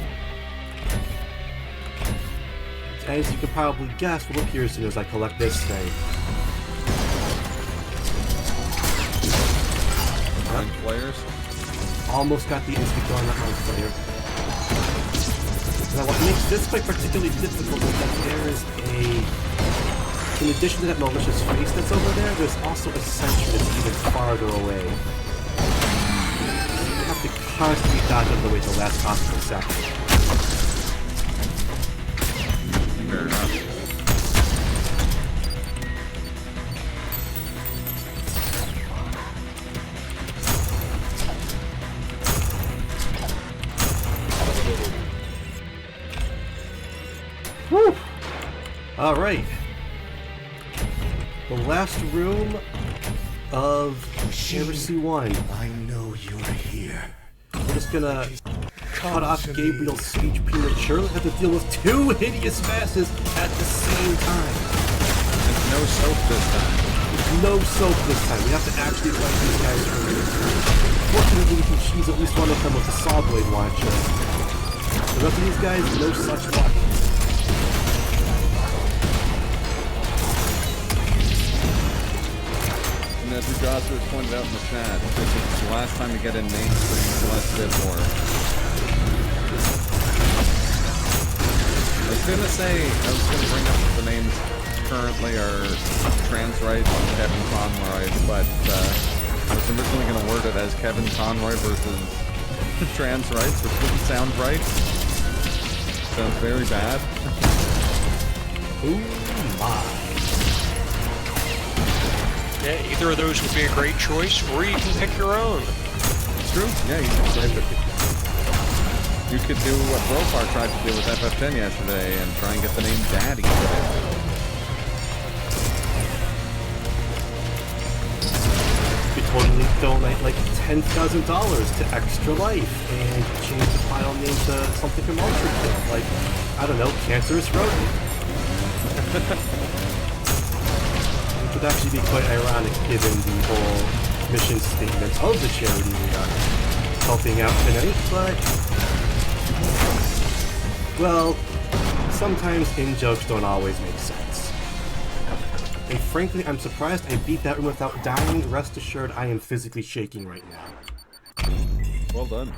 [SPEAKER 2] As you can probably guess, will appear as soon as I collect this thing.
[SPEAKER 3] Mind flares.
[SPEAKER 2] Almost got the instant kill on that mind flare. Now what makes this fight particularly difficult is that there is in addition to that malicious face that's over there, there's also a sentry that's even farther away. You have to constantly dodge out of the way at the last possible second.
[SPEAKER 3] Fair enough.
[SPEAKER 2] Whew! Alright. The last room of Heresy 1.
[SPEAKER 4] I know you're here.
[SPEAKER 2] We're just gonna cut off Gabriel's speech prematurely. Have to deal with two hideous masses at the same time.
[SPEAKER 3] There's no soap this time.
[SPEAKER 2] There's no soap this time. We have to actually fight these guys for real. Fortunately, we can cheese at least one of them with a saw blade launcher. The rest of these guys, no such luck.
[SPEAKER 3] As Rajasa has pointed out in the chat, this is the last time to get in names for Celeste War. I was gonna bring up the names currently are Trans Right and Kevin Conroy, but I was originally gonna word it as Kevin Conroy versus Trans Rights, which wouldn't sound right. Sounds very bad.
[SPEAKER 2] Ooh, my.
[SPEAKER 1] Yeah, either of those would be a great choice, or you can pick your own.
[SPEAKER 3] It's true. Yeah, you could do what Brofar tried to do with FF10 yesterday and try and get the name Daddy for it.
[SPEAKER 2] You could totally donate like $10,000 to Extra Life and change the file name to something from Ultrakill, like, I don't know, Cancerous Rodent. Which would actually be quite ironic given the whole mission statement of the charity we are helping out tonight, but well, sometimes in-jokes don't always make sense. And frankly, I'm surprised I beat that room without dying. Rest assured, I am physically shaking right now.
[SPEAKER 3] Well done.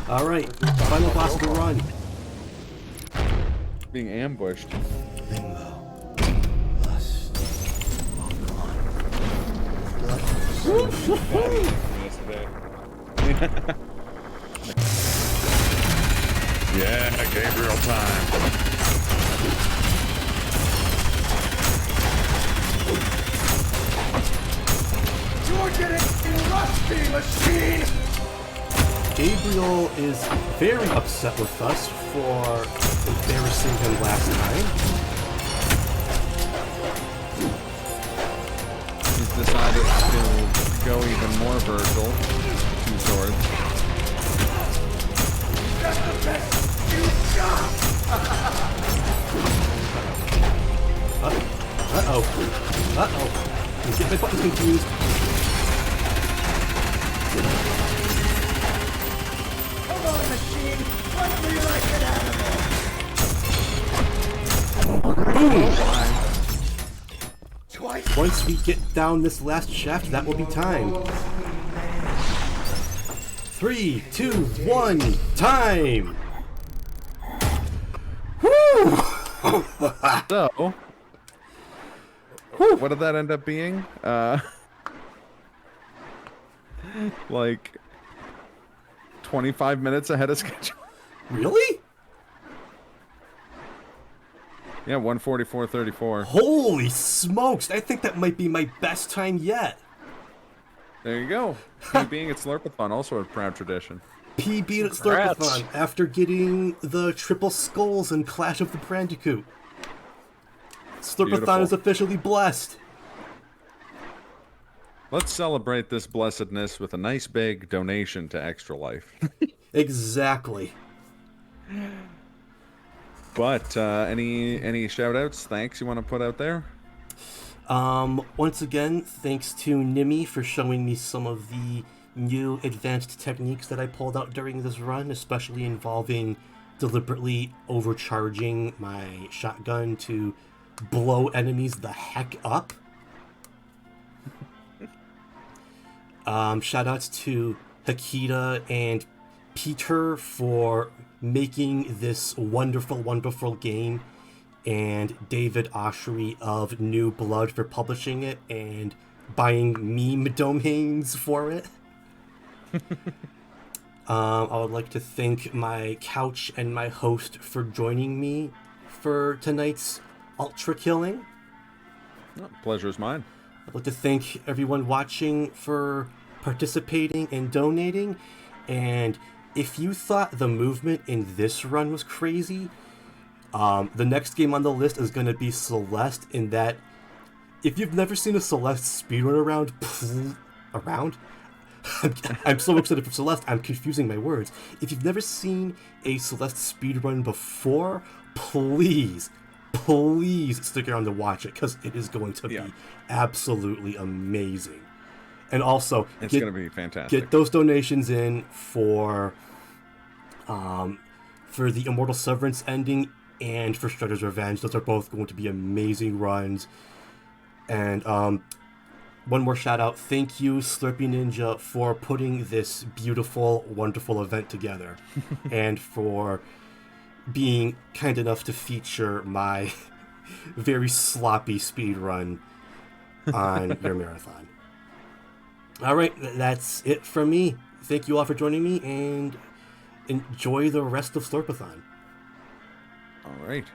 [SPEAKER 2] Alright, final boss of the run.
[SPEAKER 3] Being ambushed.
[SPEAKER 4] Limbo. Lust.
[SPEAKER 3] Yesterday. Yeah, Gabriel time.
[SPEAKER 4] You're getting rusty, machine!
[SPEAKER 2] Gabriel is very upset with us for embarrassing him last time.
[SPEAKER 3] He's decided to go even more vertical. 2 swords.
[SPEAKER 2] Uh-oh. You get my buttons confused.
[SPEAKER 4] Come on, machine! Fight me like an animal! Twice!
[SPEAKER 2] Once we get down this last shaft, that will be time. 3, 2, 1, time! Woo!
[SPEAKER 3] So, what did that end up being? Like 25 minutes ahead of schedule.
[SPEAKER 2] Really?
[SPEAKER 3] Yeah, 1:44:34.
[SPEAKER 2] Holy smokes! I think that might be my best time yet.
[SPEAKER 3] There you go. Being at Slurpathon, also a proud tradition.
[SPEAKER 2] PB at
[SPEAKER 1] Congrats.
[SPEAKER 2] Slurpathon after getting the triple skulls and Clash of the Bandicoot. Slurpathon
[SPEAKER 3] Beautiful.
[SPEAKER 2] is officially blessed.
[SPEAKER 3] Let's celebrate this blessedness with a nice big donation to Extra Life.
[SPEAKER 2] Exactly.
[SPEAKER 3] But any shout outs, thanks you want to put out there?
[SPEAKER 2] Once again, thanks to Nimi for showing me some of the new advanced techniques that I pulled out during this run, especially involving deliberately overcharging my shotgun to blow enemies the heck up. Shoutouts to Hakita and Peter for making this wonderful, wonderful game, and David Oshry of New Blood for publishing it and buying meme domains for it. I would like to thank my couch and my host for joining me for tonight's Ultrakilling.
[SPEAKER 3] Oh, pleasure is mine.
[SPEAKER 2] I'd like to thank everyone watching for participating and donating. And if you thought the movement in this run was crazy, the next game on the list is going to be Celeste, in that if you've never seen a Celeste speedrun around, I'm so excited for Celeste, I'm confusing my words. If you've never seen a Celeste speedrun before, please stick around to watch it, because it is going to be absolutely amazing. And also,
[SPEAKER 3] It's going to be fantastic.
[SPEAKER 2] Get those donations in for the Immortal Severance ending and for Shredder's Revenge. Those are both going to be amazing runs. And one more shout out. Thank you, Slurpy Ninja, for putting this beautiful, wonderful event together. And for being kind enough to feature my very sloppy speed run on your marathon. All right, that's it from me. Thank you all for joining me, and enjoy the rest of Slurpathon.
[SPEAKER 3] All right.